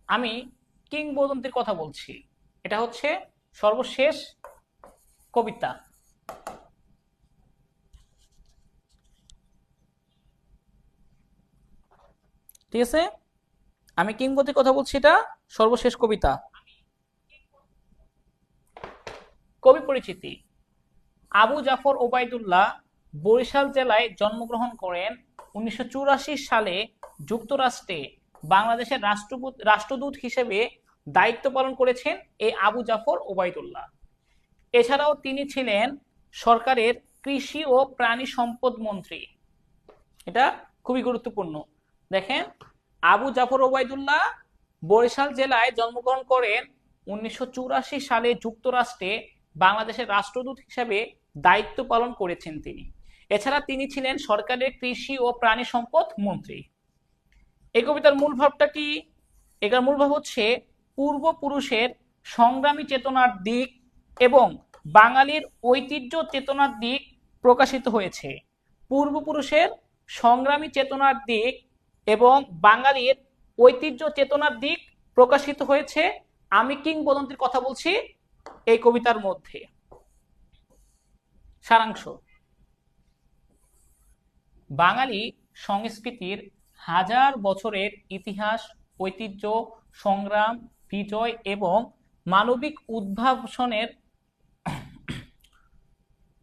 আমি কিংবদন্তির কথা বলছি। এটা হচ্ছে সর্বশেষ কবিতা। ঠিক আছে, আমি কিংবদন্তির কথা বলছি, এটা সর্বশেষ কবিতা। কবি পরিচিতি: আবু জাফর ওবায়দুল্লাহ বরিশাল জেলায় জন্মগ্রহণ করেন। 1984 সালে যুক্তরাষ্ট্রে বাংলাদেশের রাষ্ট্রদূত হিসেবে দায়িত্ব পালন করেছেন এই আবু জাফর ওবায়দুল্লাহ। এছাড়াও তিনি ছিলেন সরকারের কৃষি ও প্রাণী সম্পদ মন্ত্রী। এটা খুবই গুরুত্বপূর্ণ। দেখেন, আবু জাফর ওবায়দুল্লাহ বরিশাল জেলায় জন্মগ্রহণ করেন। 1984 সালে যুক্তরাষ্ট্রে বাংলাদেশের রাষ্ট্রদূত হিসেবে দায়িত্ব পালন করেছেন তিনি। এছাড়া তিনি ছিলেন সরকারের কৃষি ও প্রাণী সম্পদ মন্ত্রী। এই কবিতার মূল ভাবটা কি? এটার মূল ভাব হচ্ছে পূর্বপুরুষের সংগ্রামী চেতনার দিক এবং বাঙালির ঐতিহ্য চেতনার দিক প্রকাশিত হয়েছে। পূর্বপুরুষের সংগ্রামী চেতনার দিক এবং বাঙালির ঐতিহ্য চেতনার দিক প্রকাশিত হয়েছে আমি কিংবদন্তির কথা বলছি এই কবিতার মধ্যে। সারাংশ: বাঙালি সংস্কৃতির হাজার বছরের ইতিহাস, ঐতিহ্য, সংগ্রাম, বিজয় এবং মানবিক উদ্ভাবনের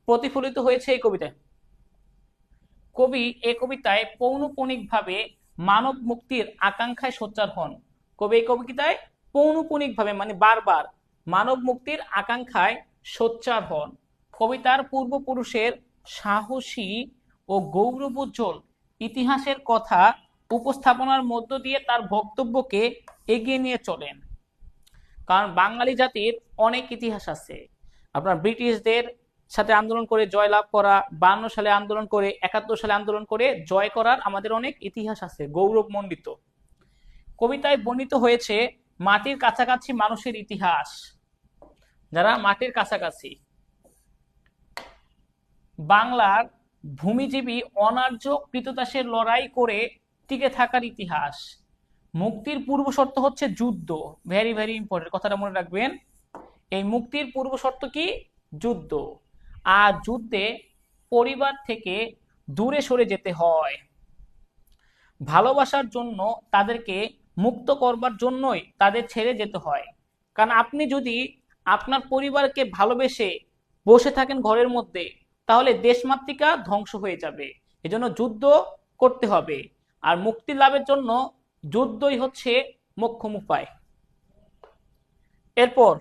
প্রতিফলিত হয়েছে এই কবিতায়। কবি এই কবিতায় পৌনঃপুনিকভাবে মানব মুক্তির আকাঙ্ক্ষায় সোচ্চার হন। কবি এই কবিতায় পৌনঃপুনিকভাবে মানে বারবার মানব মুক্তির আকাঙ্ক্ষায় সোচ্চার হন। কবিতার পূর্বপুরুষের সাহসী ও গৌরবোজ্জ্বল ইতিহাসের কথা উপস্থাপনার মধ্য দিয়ে তার বক্তব্যকে এগিয়ে নিয়ে চলেন। কারণ বাঙালি জাতির অনেক ইতিহাস আছে। আপনার ব্রিটিশদের সাথে আন্দোলন করে জয়লাভ করা, 52 সালে আন্দোলন করে, 71 সালে আন্দোলন করে জয় করার আমাদের অনেক ইতিহাস আছে, গৌরবমণ্ডিত। কবিতায় বর্ণিত হয়েছে মাটির কাছাকাছি মানুষের ইতিহাস, যারা মাটির কাছাকাছি। বাংলার ভূমিজীবী অনার্য কৃতদাসের লড়াই করে টিকে থাকার ইতিহাস। মুক্তির পূর্ব শর্ত হচ্ছে যুদ্ধ। ভেরি ভেরি ইম্পর্টেন্ট, কথাটা মনে রাখবেন। এই মুক্তির পূর্ব শর্ত কি? যুদ্ধ। আর যুদ্ধে পরিবার থেকে দূরে সরে যেতে হয়। ভালোবাসার জন্য তাদেরকে মুক্ত করবার জন্যই তাদের ছেড়ে যেতে হয়। কারণ আপনি যদি আপনার পরিবারকে ভালোবেসে বসে থাকেন ঘরের মধ্যে, তাহলে দেশমাতৃকা ধ্বংস হয়ে যাবে। এজন্য যুদ্ধ করতে হবে। আর মুক্তি লাভের জন্য যুদ্ধই হচ্ছে মোক্ষম উপায়। এরপর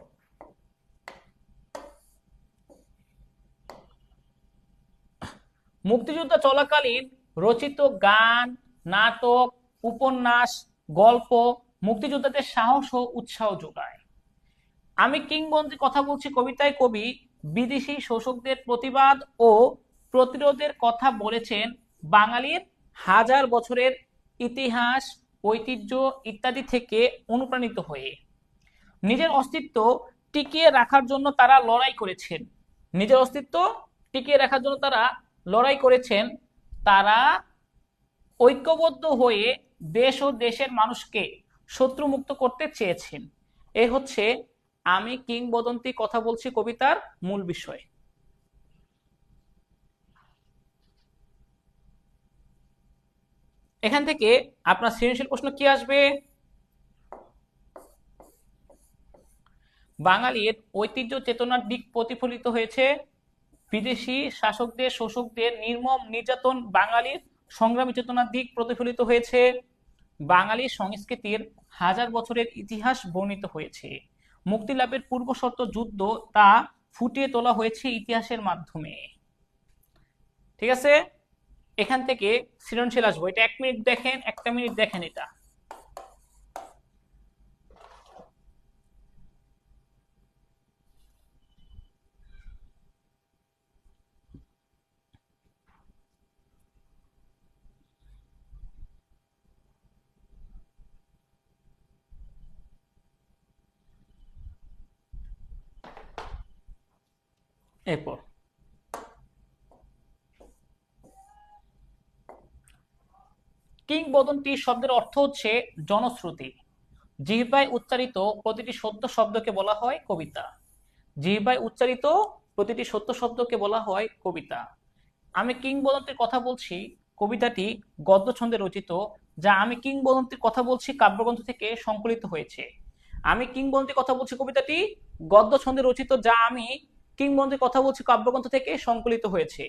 মুক্তিযুদ্ধ চলাকালীন রচিত গান, নাটক, উপন্যাস, গল্প মুক্তিযোদ্ধাদের সাহস ও উৎসাহ যোগায়। আমি কিংবদন্তির কথা বলছি কবিতায় কবি বিদেশি শোষকদের প্রতিবাদ ও প্রতিরোধের কথা বলেছেন বাঙালির হাজার বছরের ইতিহাস, ঐতিহ্য ইত্যাদি থেকে অনুপ্রাণিত হয়ে। নিজের অস্তিত্ব টিকিয়ে রাখার জন্য তারা লড়াই করেছেন। নিজের অস্তিত্ব টিকিয়ে রাখার জন্য তারা লড়াই করেছেন। তারা ঐক্যবদ্ধ হয়ে দেশ ও দেশের মানুষকে শত্রুমুক্ত করতে চেয়েছেন। এ হচ্ছে আমি কিংবদন্তি কথা বলছি কবিতার মূল বিষয়। এখান থেকে আপনার সৃজনশীল প্রশ্ন কি আসবে? বাঙালির ঐতিহ্য চেতনার দিক প্রতিফলিত হয়েছে। বিদেশি শাসকদের শোষকদের নির্মম নির্যাতন বাঙালির সংগ্রামী চেতনার দিক প্রতিফলিত হয়েছে। বাঙালি সংস্কৃতির হাজার বছরের ইতিহাস বর্ণিত হয়েছে। মুক্তি লাভের পূর্ব শর্ত যুদ্ধ, তা ফুটিয়ে তোলা হয়েছে ইতিহাসের মাধ্যমে। ঠিক আছে, এখান থেকে সৃজনশীল আসবো। এটা 1 মিনিট দেখেন, 1টা মিনিট দেখেন এটা। এরপর কিংবদন্তি শব্দের অর্থ হচ্ছে জনশ্রুতি। জিহ্বায় উচ্চারিত প্রতিটি সত্য শব্দকে বলা হয় কবিতা। জিহ্বায় উচ্চারিত প্রতিটি সত্য শব্দকে বলা হয় কবিতা। আমি কিংবদন্তির কথা বলছি কবিতাটি গদ্য ছন্দে রচিত, যা আমি কিংবদন্তির কথা বলছি কাব্যগ্রন্থ থেকে সংকলিত হয়েছে। আমি কিংবদন্তির কথা বলছি কবিতাটি গদ্য ছন্দে রচিত, যা আমি কিংবদন্তির কথা বলছি কাব্যগ্রন্থ থেকে সংকলিত হয়েছে।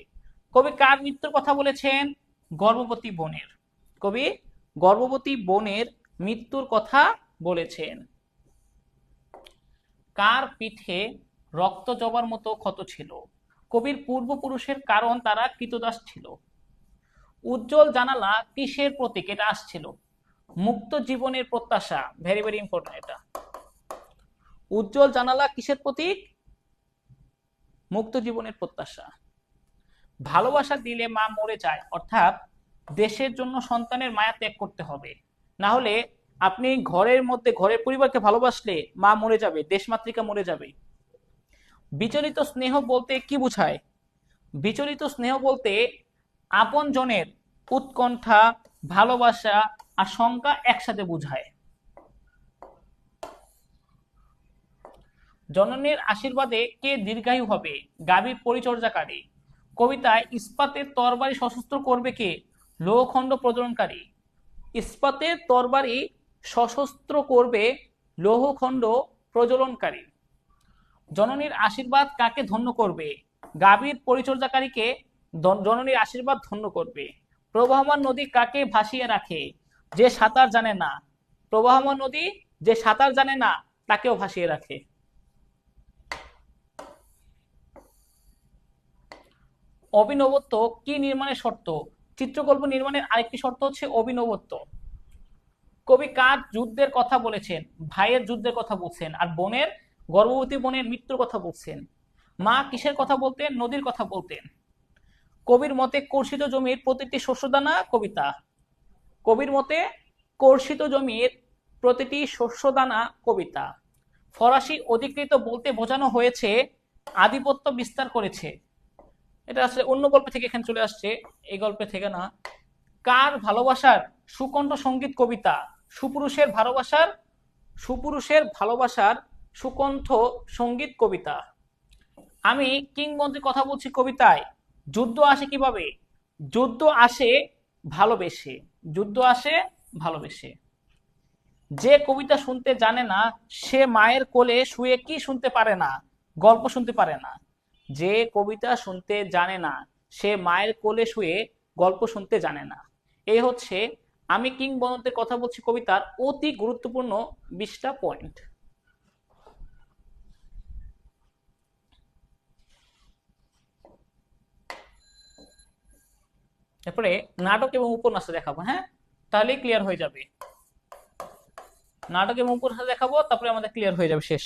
কবি কার মৃত্যুর কথা বলেছেন? গর্ভবতী বোনের। কবি গর্ভবতী বোনের মৃত্যুর কথা বলেছেন। কার পিঠে রক্ত জবার মতো ক্ষত ছিল? কবির পূর্বপুরুষের, কারণ তারা কৃতদাস ছিল। উজ্জ্বল জানালা কিসের প্রতীক? এটা আসছিল মুক্ত জীবনের প্রত্যাশা। ভেরি ভেরি ইম্পর্টেন্ট এটা। উজ্জ্বল জানালা কিসের প্রতীক? মুক্ত জীবনের প্রত্যাশা। ভালোবাসা দিলে মা মরে যায়, অর্থাৎ দেশের জন্য সন্তানের মায়া ত্যাগ করতে হবে, না হলে আপনি ঘরের মধ্যে ঘরের পরিবারকে ভালোবাসলে মা মরে যাবে, দেশমাতৃকা মরে যাবে। বিচলিত স্নেহ বলতে কি বোঝায়? বিচলিত স্নেহ বলতে আপন জনের উৎকণ্ঠা, ভালোবাসা আর শঙ্কা একসাথে বোঝায়। জননীর আশীর্বাদে কে দীর্ঘায়ু হবে? গাভীর পরিচর্যাকারী। কবিতায় ইস্পাতের তরবারি সশস্ত্র করবে কে? লৌহখণ্ড প্রজ্বলনকারী। ইস্পাতের তরবারি সশস্ত্র করবে লৌহখণ্ড প্রজ্বলনকারী। জননীর আশীর্বাদ কাকে ধন্য করবে? গাভীর পরিচর্যাকারীকে জননীর আশীর্বাদ ধন্য করবে। প্রবাহমান নদী কাকে ভাসিয়ে রাখে? যে সাঁতার জানে না। প্রবাহমান নদী যে সাঁতার জানে না তাকেও ভাসিয়ে রাখে। অভিনবত্ব কি নির্মাণের শর্ত? চিত্রকল্প নির্মাণের আরেকটি শর্ত হচ্ছে অভিনবত্ব। কবি কার যুদ্ধের কথা বলেছেন? ভাইয়ের যুদ্ধের কথা বলছেন, আর বোনের, গর্ভবতী বোনের মৃত্যুর কথা বলছেন। মা কিসের কথা বলতেন? নদীর কথা বলতেন। কবির মতে কর্ষিত জমির প্রতিটি শস্যদানা কবিতা। কবির মতে কর্ষিত জমির প্রতিটি শস্যদানা কবিতা। ফরাসি অধিকৃত বলতে বোঝানো হয়েছে আধিপত্য বিস্তার করেছে। এটা আসলে অন্য গল্প থেকে এখানে চলে আসছে, এই গল্পে থেকে না। কার ভালোবাসার সুকণ্ঠ সঙ্গীত কবিতা? সুপুরুষের ভালোবাসার সুকণ্ঠ সঙ্গীত কবিতা। আমি কিংবদন্তির কথা বলছি কবিতায় যুদ্ধ আসে কিভাবে? যুদ্ধ আসে ভালোবেসে। যুদ্ধ আসে ভালোবেসে। যে কবিতা শুনতে জানে না সে মায়ের কোলে শুয়ে কি শুনতে পারে না? গল্প শুনতে পারে না। যে কবিতা শুনতে জানে না সে মায়ের কোলে শুয়ে গল্প শুনতে জানে না। এই হচ্ছে আমি কিংবদন্তির কথা বলছি কবিতার অতি গুরুত্বপূর্ণ 20টা পয়েন্ট। এরপরে নাটক এবং উপন্যাস দেখাবো, হ্যাঁ, তাহলেই ক্লিয়ার হয়ে যাবে। নাটক এবং উপন্যাস দেখাবো, তারপরে আমাদের ক্লিয়ার হয়ে যাবে, শেষ।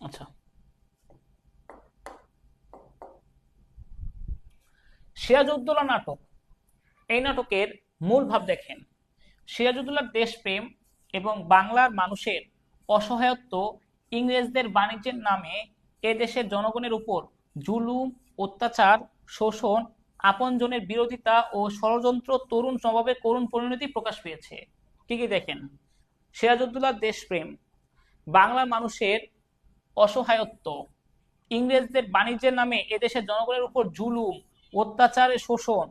আচ্ছা, সিরাজউদ্দৌলা নাটক, এই নাটকের মূল ভাব দেখেন। সিরাজউদ্দৌলার দেশপ্রেম এবং বাংলার মানুষের অসহায়ত্ব, ইংরেজদের বাণিজ্যের নামে এ দেশের জনগণের উপর জুলুম, অত্যাচার, শোষণ, আপনজনের বিরোধিতা ও ষড়যন্ত্র তরুণ নবাবের করুণ পরিণতি প্রকাশ পেয়েছে। ঠিকই দেখেন, সিরাজউদ্দৌলার দেশপ্রেম, বাংলার মানুষের অসহায়ত্ব, ইংরেজদের বাণিজ্যের নামে এদেশের জনগণের উপর জুলুম, অত্যাচারের শোষণ,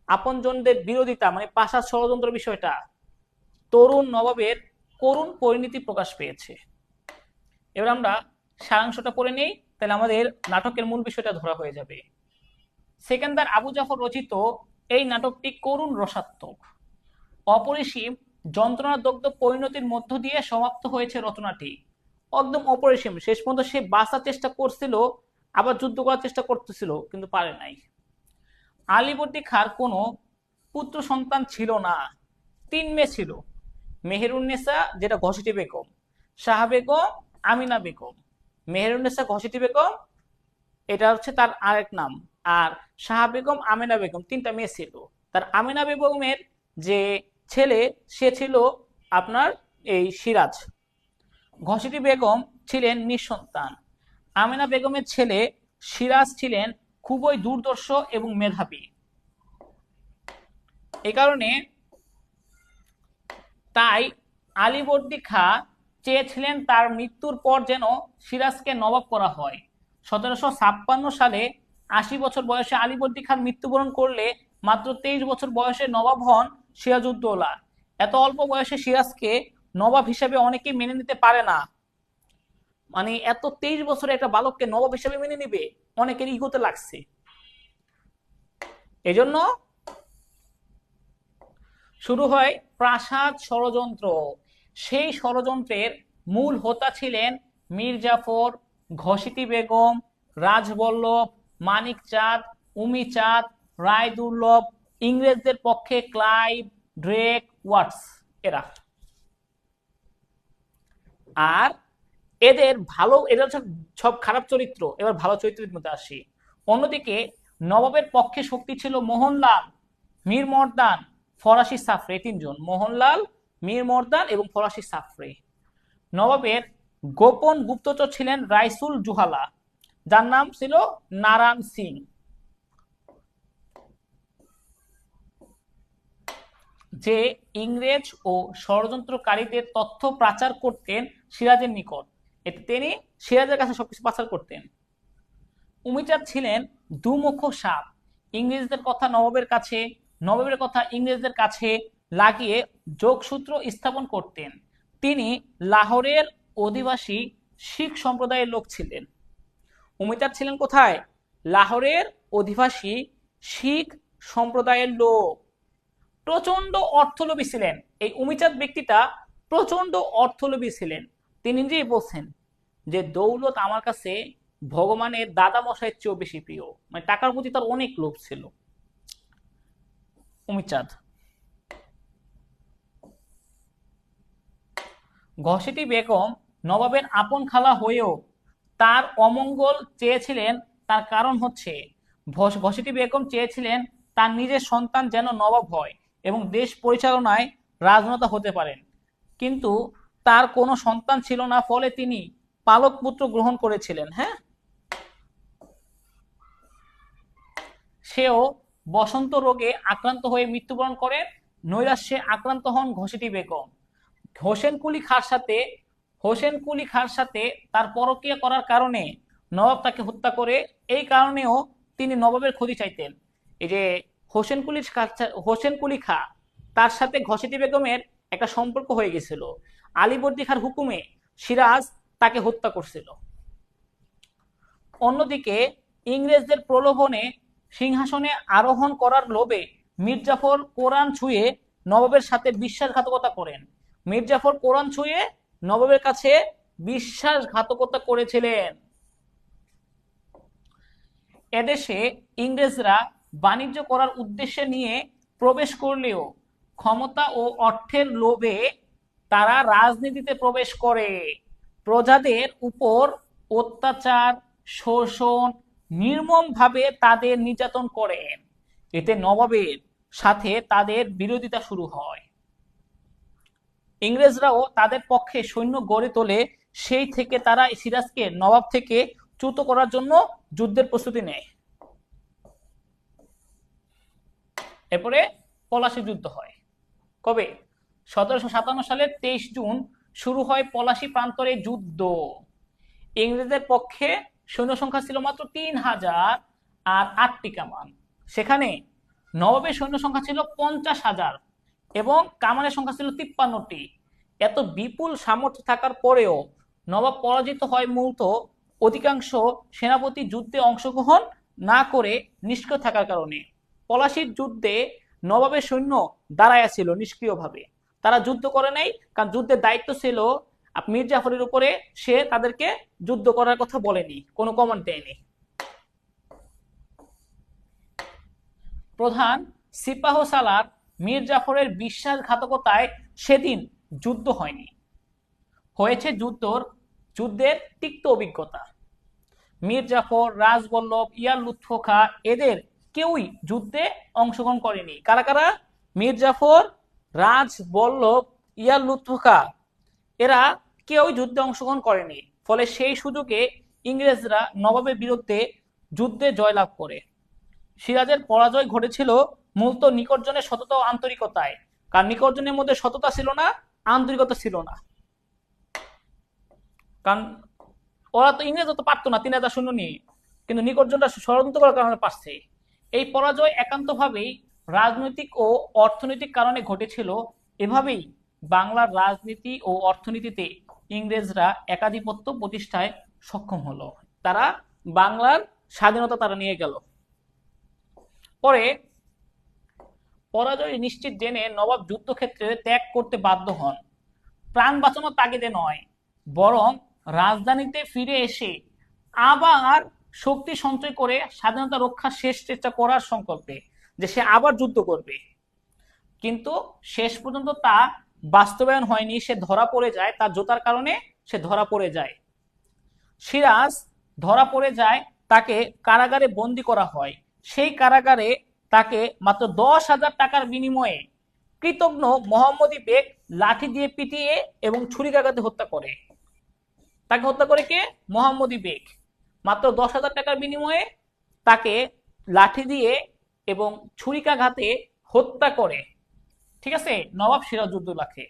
আপনজনদের বিরোধিতা মানে পাশার ষড়যন্ত্র বিষয়টা, তরুণ নবাবের করুণ পরিণতি প্রকাশ পেয়েছে। এবার আমরা সারাংশটা পড়ে নেই, তাহলে আমাদের নাটকের মূল বিষয়টা ধরা হয়ে যাবে। সেকেন্দার আবু জাফর রচিত এই নাটকটি করুণ রসাত্মক, অপরিসীম যন্ত্রণাদগ্ধ পরিণতির মধ্য দিয়ে সমাপ্ত হয়েছে রচনাটি। একদম অপরিসীম, শেষ পর্যন্ত সে বাঁচার চেষ্টা করছিল, আবার যুদ্ধ করার চেষ্টা করতেছিল, কিন্তু পারে নাই। আলীবর্দী খাঁর কোনো পুত্র সন্তান ছিল না, 3 মেয়ে ছিল। মেহেরুন্নেসা, যেটা ঘসিটি বেগম, শাহ বেগম, আমিনা বেগম। মেহেরুন্নেসা ঘসিটি বেগম এটা হচ্ছে তার আরেক নাম, আর শাহ বেগম, আমিনা বেগম, 3টা মেয়ে ছিল। তার আমিনা বেগমের যে ছেলে সে ছিল আপনার এই সিরাজ। ঘসেটি বেগম ছিলেন নিঃসন্তান। আমেনা বেগমের ছেলে সিরাজ ছিলেন খুবই দুর্দর্শ এবং মেধাবী। এ কারণে তাই আলীবর্দী খাঁ চেয়েছিলেন তার মৃত্যুর পর যেন সিরাজকে নবাব করা হয়। 1756 সালে 80 বছর বয়সে আলীবর্দী খান মৃত্যুবরণ করলে মাত্র 23 বছর বয়সে নবাব হন সিরাজউদ্দৌলা। এত অল্প বয়সে সিরাজকে নবাব হিসেবে অনেকেই মেনে নিতে পারে না। মানে এত 23 বছরে একটা বালককে নবাব হিসেবে মেনে নিবে, অনেকের ইগোতে লাগছে। এজন্য শুরু হয় প্রাসাদ ষড়যন্ত্র। সেই ষড়যন্ত্রের মূল হোতা ছিলেন মীর জাফর, ঘসেটি বেগম, রাজবল্লভ, মানিক চাঁদ, উমিচাঁদ, রায়দুর্লভ, ইংরেজদের পক্ষে ক্লাইভ, ড্রেক, ওয়াটস এরা। আর এরা সব খারাপ চরিত্র। এবার ভালো চরিত্রের মধ্যে আসি। অন্যদিকে নবাবের পক্ষে শক্তি ছিল মোহনলাল, মীর মর্দান, ফরাসি সাফরে। তিনজন, মোহনলাল, মীর মর্দান এবং ফরাসি সাফরে। নবাবের গোপন গুপ্তচর ছিলেন রাইসুল জুহালা, যার নাম ছিল নারায়ণ সিং, যে ইংরেজ ও ষড়যন্ত্রকারীদের তথ্য পাচার করতেন সিরাজের নিকট। এতে তিনি সিরাজের কাছে সবকিছু পাচার করতেন। উমিচাঁদ ছিলেন দুমুখ সাপ, ইংরেজদের কথা নবাবের কাছে, নবাবের কথা ইংরেজদের কাছে লাগিয়ে যোগসূত্র স্থাপন করতেন। তিনি লাহোরের অধিবাসী শিখ সম্প্রদায়ের লোক ছিলেন। উমিচাঁদ ছিলেন কোথায়? লাহোরের অধিবাসী শিখ সম্প্রদায়ের লোক। প্রচন্ড অর্থলোভী ছিলেন এই উমিচাঁদ ব্যক্তিটা, প্রচন্ড অর্থলোভী ছিলেন। তিনি নিজেই বলছেন যে দৌলত আমার কাছে ভগবানের দাদা মশাইয়ের চেয়েও বেশি প্রিয়। মানে টাকার প্রতি তার অনেক লোভ ছিল। উমিচাঁদ। ঘসেটি বেগম নবাবের আপন খালা হয়েও তার অমঙ্গল চেয়েছিলেন। তার কারণ হচ্ছে ঘসেটি বেগম চেয়েছিলেন তার নিজের সন্তান যেন নবাব হয় এবং দেশ পরিচালনায় রাজনেতা হতে পারেন, কিন্তু তার কোনো সন্তান ছিল না, ফলে তিনি পালক পুত্র গ্রহণ করেছিলেন। হ্যাঁ, সেও বসন্ত রোগে আক্রান্ত হয়ে মৃত্যুবরণ করেন। নৈরাশ্যে আক্রান্ত হন ঘসেটি বেগম। হোসেন কুলি খাঁর সাথে তার পরকীয়া করার কারণে নবাব তাকে হত্যা করে। এই কারণেও তিনি নবাবের ক্ষতি চাইতেন। এই যে হোসেন কুলি খাঁ, তার সাথে ঘসেটি বেগমের একটা সম্পর্ক হয়ে গেছিল। আলীবর্দী খাঁর হুকুমে সিরাজ তাকে হত্যা করছিল। অন্যদিকে ইংরেজদের প্রলোভনে সিংহাসনে আরোহণ করার লোভে মীর জাফর কোরআন ছুঁয়ে নবাবের সাথে বিশ্বাসঘাতকতা করেন। মীর জাফর কোরআন ছুঁয়ে নবাবের কাছে বিশ্বাসঘাতকতা করেছিলেন। এদেশে ইংরেজরা বাণিজ্য করার উদ্দেশ্যে নিয়ে প্রবেশ করলেও ক্ষমতা ও অর্থের লোভে তারা রাজনীতিতে প্রবেশ করে। প্রজাদের উপর অত্যাচার, শোষণ, নির্মমভাবে তাদের নির্যাতন করেন। এতে নবাবের সাথে তাদের বিরোধিতা শুরু হয়। ইংরেজরাও তাদের পক্ষে সৈন্য গড়ে তোলে। সেই থেকে তারা সিরাজকে নবাব থেকে চ্যুত করার জন্য যুদ্ধের প্রস্তুতি নেয়। এরপরে পলাশী যুদ্ধ হয়। কবে? 1757 সালের 23 জুন শুরু হয় পলাশী প্রান্তরে যুদ্ধ। ইংরেজদের পক্ষে সৈন্য সংখ্যা ছিল মাত্র 3000 আর 8টি কামান। সেখানে নবাবের সৈন্য সংখ্যা ছিল 50,000 এবং কামানের সংখ্যা ছিল 53টি। এত বিপুল সামর্থ্য থাকার পরেও নবাব পরাজিত হয় মূলত অধিকাংশ সেনাপতি যুদ্ধে অংশগ্রহণ না করে নিষ্ক্রিয় থাকার কারণে। পলাশীর যুদ্ধে নবাবের সৈন্য দাঁড়াইয়া ছিল নিষ্ক্রিয়ভাবে। তারা যুদ্ধ করে নাই, কারণ যুদ্ধের দায়িত্ব ছিল মীর জাফরের উপরে। সে তাদেরকে যুদ্ধ করার কথা বলেনি, কোনো কমান্ড দেয়নি। প্রধান সিপাহ সালার মীর জাফরের বিশ্বাসঘাতকতায় সেদিন যুদ্ধ হয়নি, হয়েছে যুদ্ধের তিক্ত অভিজ্ঞতা। মীর জাফর, রাজবল্লভ, ইয়ার লুৎফ খাঁ এদের কেউই যুদ্ধে অংশগ্রহণ করেনি। কারা কারা? মীর জাফর, রাজবল্লভ, ইয়ার লুৎফ খাঁ এরা কেউই যুদ্ধে অংশগ্রহণ করেনি, ফলে সেই সুযোগে ইংরেজরা নবাবের বিরুদ্ধে যুদ্ধে জয়লাভ করে। সিরাজের পরাজয় ঘটেছিল মূলত নিকটজনের সততা ও আন্তরিকতায়, কারণ নিকটজনের মধ্যে সততা ছিল না, আন্তরিকতা ছিল না। কারণ ওরা তো ইংরেজরা তো পারতো না 3000 সৈন্য নিয়ে, কিন্তু নিকটজনটা ষড়যন্ত্র করার কারণে পারছে। এই পরাজয় একান্তভাবেই রাজনৈতিক ও অর্থনৈতিক কারণে ঘটেছিল। এভাবেই বাংলার রাজনীতি ও অর্থনীতিতে ইংরেজরা একাধিপত্য প্রতিষ্ঠায় সক্ষম হলো। তারা বাংলার স্বাধীনতা তারা নিয়ে গেল। পরে পরাজয় নিশ্চিত জেনে নবাব যুদ্ধক্ষেত্রে ত্যাগ করতে বাধ্য হন, প্রাণ বাঁচানোর তাগিদে নয়, বরং রাজধানীতে ফিরে এসে আবার শক্তি সঞ্চয় করে স্বাধীনতা রক্ষার শেষ চেষ্টা করার সংকল্পে, যে সে আবার যুদ্ধ করবে। কিন্তু শেষ পর্যন্ত তা বাস্তবায়ন হয়নি। সে ধরা পড়ে যায়, তার জোতার কারণে সে ধরা পড়ে যায়। সিরাজ ধরা পড়ে যায়, তাকে কারাগারে বন্দী করা হয়। সেই কারাগারে তাকে মাত্র 10,000 টাকার বিনিময়ে কৃতজ্ঞ মোহাম্মদী বেগ লাঠি দিয়ে পিটিয়ে এবং ছুরিকাঘাতে হত্যা করে। তাকে হত্যা করে কে? মোহাম্মদী বেগ। মাত্র 10,000 টাকার বিনিময়ে তাকে লাঠি দিয়ে এবং ছুরিকাঘাতে হত্যা করে। ঠিক আছে, নবাব সিরাজউদ্দৌলাকে।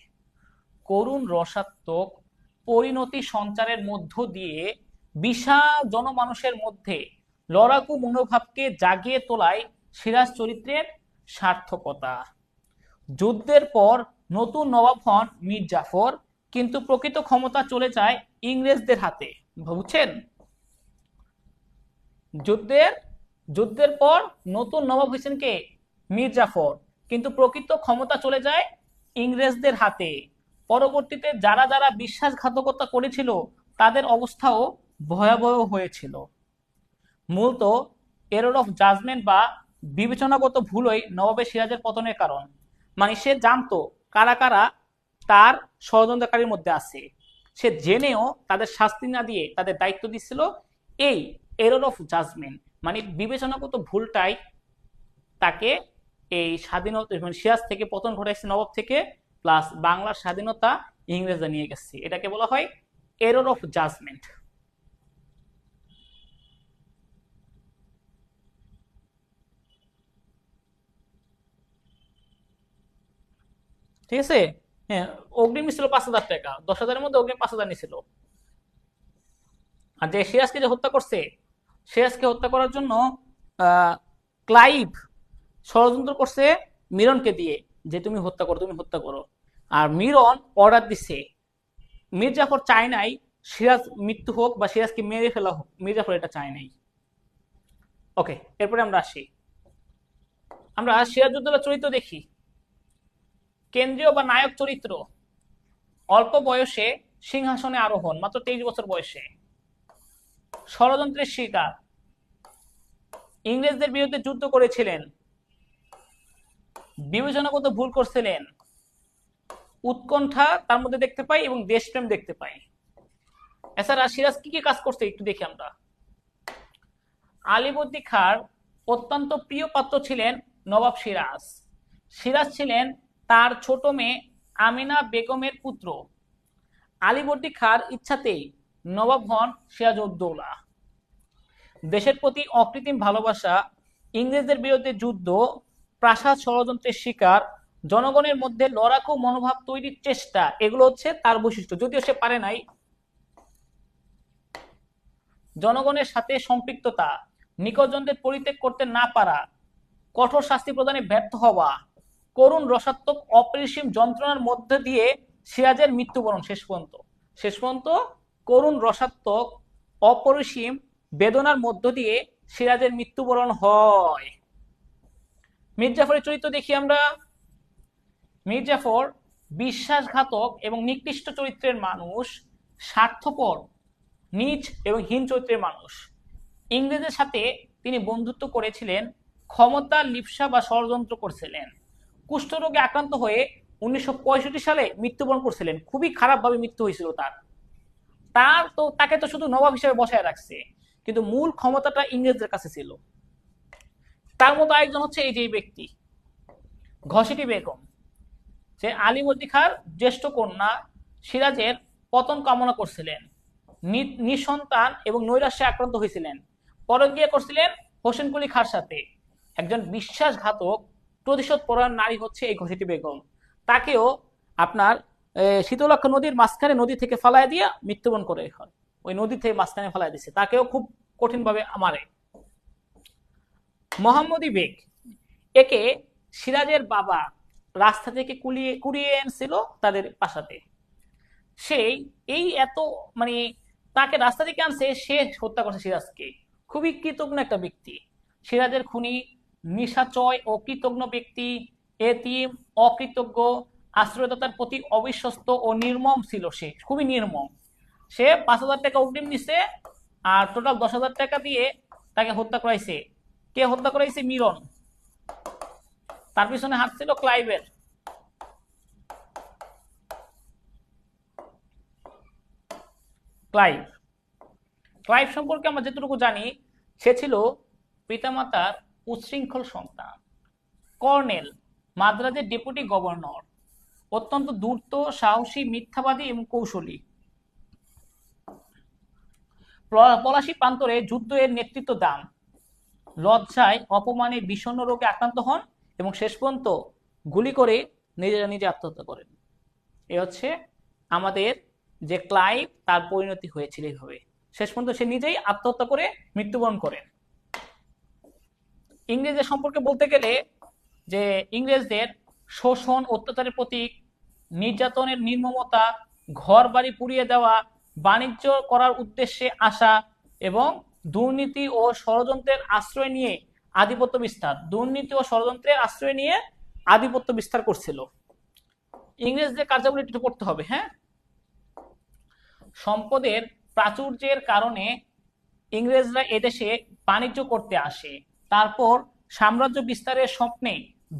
করুণ রসাত্মক পরিণতি সঞ্চারের মধ্য দিয়ে বিশাল জনমানুষের মধ্যে লড়াকু মনোভাবকে জাগিয়ে তোলায় সিরাজ চরিত্রের সার্থকতা। যুদ্ধের পর নতুন নবাব হন মীর জাফর, কিন্তু প্রকৃত ক্ষমতা চলে যায় ইংরেজদের হাতে। বুঝছেন? যুদ্ধের পর নতুন নবাব হয়েছেন কে? মীর জাফর, কিন্তু প্রকৃত ক্ষমতা চলে যায় ইংরেজদের হাতে। পরবর্তীতে যারা যারা বিশ্বাসঘাতকতা করেছিল তাদের অবস্থাও ভয়াবহ হয়েছিল। মূলত এরর অফ জাজমেন্ট বা বিবেচনাগত ভুলই নবাবের সিরাজের পতনের কারণ। মানে সে জানতো কারা কারা তার ষড়যন্ত্রকারীর মধ্যে আছে, সে জেনেও তাদের শাস্তি না দিয়ে তাদের দায়িত্ব দিচ্ছিল। এই এরর অফ জাজমেন্ট মানে বিবেচনাগত ভুলটাই তাকে এই স্বাধীনতা মানে সিরাজ থেকে পতন ঘটাইছে, নবাব থেকে, প্লাস বাংলার স্বাধীনতা ইংরেজরা নিয়ে গেছে। এটাকে বলা হয় এরর অফ জাজমেন্ট। ঠিক আছে? হ্যাঁ, অগ্রিম ছিল 5,000 টাকা, 10,000-এর মধ্যে অগ্রিম 5,000 নিছিল। আর যে সিরাজকে যে হত্যা করছে, সিরাজকে হত্যা করার জন্য ক্লাইভ ষড়যন্ত্র করছে মিরনকে দিয়ে, যে তুমি হত্যা করো, তুমি হত্যা করো। আর মিরন অর্ডার দিচ্ছে, মীর জাফর চায় নাই সিরাজ মৃত্যু হোক বা সিরাজকে মেরে ফেলা হোক, মীর জাফর এটা চায় নাই। ওকে, এরপরে আমরা আসি, আমরা সিরাজউদ্দৌলার চরিত্র দেখি। কেন্দ্রীয় বা নায়ক চরিত্র। অল্প বয়সে সিংহাসনে আরোহণ, মাত্র 23 বছর বয়সে। ষড়যন্ত্রের শিকার, ইংরেজদের বিরুদ্ধে যুদ্ধ করেছিলেন, বিবেচনাগত ভুল করছিলেন, উৎকণ্ঠা তার মধ্যে দেখতে পাই এবং দেশপ্রেম দেখতে পাই। এছাড়া সিরাজ কি কি কাজ করছে একটু দেখি আমরা। আলীবর্দী খাঁর অত্যন্ত প্রিয় পাত্র ছিলেন নবাব সিরাজ। সিরাজ ছিলেন তার ছোট মেয়ে আমিনা বেগমের পুত্র। আলীবর্দী খাঁর ইচ্ছাতেই নবাব হন সিরাজউদ্দৌলা। দেশের প্রতি অকৃত্রিম ভালোবাসা, ইংরেজদের বিরুদ্ধে যুদ্ধ, প্রাসাদ ষড়যন্ত্রের শিকার, জনগণের মধ্যে লড়াকু মনোভাব তৈরির চেষ্টা, এগুলো হচ্ছে তার বৈশিষ্ট্য। যদিও সে পারে নাই। জনগণের সাথে সম্পৃক্ততা, নিকটজনদের পরিত্যাগ করতে না পারা, কঠোর শাস্তি প্রদানে ব্যর্থ হওয়া, করুণ রসাত্মক অপরিসীম যন্ত্রণার মধ্যে দিয়ে সিরাজের মৃত্যুবরণ। শেষ পর্যন্ত করুণ রসাত্মক অপরিসীম বেদনার মধ্য দিয়ে সিরাজের মৃত্যুবরণ হয়। মীর জাফরের চরিত্র দেখি আমরা। মীর জাফর বিশ্বাসঘাতক এবং নিকৃষ্ট চরিত্রের মানুষ, স্বার্থপর, নীচ এবং হীন চরিত্রের মানুষ। ইংরেজের সাথে তিনি বন্ধুত্ব করেছিলেন, ক্ষমতা লিপ্সা বা ষড়যন্ত্র করছিলেন। কুষ্ঠরোগে আক্রান্ত হয়ে 1965 সালে মৃত্যুবরণ করছিলেন। খুবই খারাপভাবে মৃত্যু হয়েছিল তাকে তো শুধু নবাব হিসেবে বসায় রাখছে, কিন্তু মূল ক্ষমতাটা ইংরেজদের কাছে ছিল। তার মতো আরেকজন হচ্ছে এই যে ব্যক্তি, ঘসেটি বেগম, যে আলীবর্দী খাঁর জ্যেষ্ঠ কন্যা, সিরাজের পতন কামনা করছিলেন, নিঃসন্তান এবং নৈরাশ্যে আক্রান্ত হয়েছিলেন। পরে গিয়ে করছিলেন হোসেন কুলি খাঁর সাথে। একজন বিশ্বাসঘাতক প্রতিশোধ পরায়ণ নারী হচ্ছে এই ঘসেটি বেগম। তাকেও আপনার শীতলক্ষ্যা নদীর মাঝখানে নদী থেকে ফালায় দিয়ে মৃত্যুবরণ করে হয়, ওই নদী থেকে মাঝখানে ফালায় দিচ্ছে, তাকেও খুব কঠিন ভাবে মারে। মোহাম্মদী বেগ, একে সিরাজের বাবা রাস্তা থেকে কুড়িয়ে এনেছিল তাদের বাসাতে। সেই এই এত মানে তাকে রাস্তা থেকে আনছে, সে হত্যা করছে সিরাজকে। খুবই কৃতজ্ঞ একটা ব্যক্তি, সিরাজের খুনি, নিশাচয় ও কৃতজ্ঞ ব্যক্তি, এতিম, অকৃতজ্ঞ, আশ্রয়দাতার প্রতি অবিশ্বস্ত ও নির্মম ছিল। সে খুবই নির্মম। সে 5,000 টাকা অগ্রিম নিছে, আর টোটাল 10,000 টাকা দিয়ে তাকে হত্যা করাইছে। কে হত্যা করাইছে? মিরন। তার পিছনে হাত ছিল ক্লাইভের। ক্লাইভ ক্লাইভ সম্পর্কে আমরা যেটুকু জানি, সে ছিল পিতামাতার উচ্ছৃঙ্খল সন্তান, কর্নেল, মাদ্রাজের ডেপুটি গভর্নর, অত্যন্ত ধূর্ত, সাহসী, মিথ্যাবাদী এবং কৌশলী। পলাশী প্রান্তরে যুদ্ধ এর নেতৃত্ব দান, লজ্জায় অপমানে বিষণ্ণ রোগে আক্রান্ত হন এবং শেষ পর্যন্ত গুলি করে নিজেরা নিজে আত্মহত্যা করেন। এ হচ্ছে আমাদের যে ক্লাইভ, তার পরিণতি হয়েছিল এইভাবে। শেষ পর্যন্ত সে নিজেই আত্মহত্যা করে মৃত্যুবরণ করেন। ইংরেজদের সম্পর্কে বলতে গেলে, যে ইংরেজদের শোষণ, অত্যাচারের প্রতীক, নির্যাতনের নির্মমতা, ঘর বাড়ি পুড়িয়ে দেওয়া, বাণিজ্য করার উদ্দেশ্যে আসা এবং দুর্নীতি ও ষড়যন্ত্রের আশ্রয় নিয়ে আধিপত্য বিস্তার, দুর্নীতি ও ষড়যন্ত্রের আশ্রয় নিয়ে আধিপত্য বিস্তার করছিল। ইংরেজদের কার্যাবলী একটু পড়তে হবে। হ্যাঁ, সম্পদের প্রাচুর্যের কারণে ইংরেজরা এদেশে বাণিজ্য করতে আসে। তারপর সাম্রাজ্য বিস্তারের স্বপ্নে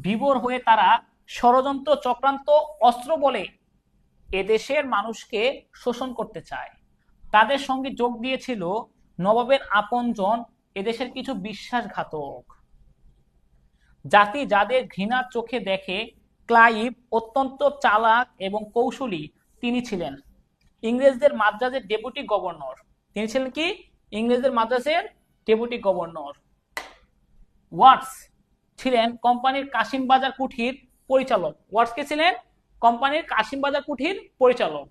বিভোর হয়ে তারা ষড়যন্ত্র, চক্রান্ত, অস্ত্র বলে এদেশের মানুষকে শোষণ করতে চায়। তাদের সঙ্গে যোগ দিয়েছিল নবাবের আপনজন, এদেশের কিছু বিশ্বাসঘাতক জাতি, যাদের ঘৃণার চোখে দেখে। ক্লাইভ অত্যন্ত চালাক এবং কৌশলী। তিনি ছিলেন ইংরেজদের মাদ্রাজের ডেপুটি গভর্নর। তিনি ছিলেন কি? ইংরেজদের মাদ্রাজের ডেপুটি গভর্নর। ওয়াটস ছিলেন কোম্পানির কাশিম বাজার কুঠির পরিচালক। ওয়াটস কে ছিলেন? কোম্পানির কাশিম বাজার কুঠির পরিচালক।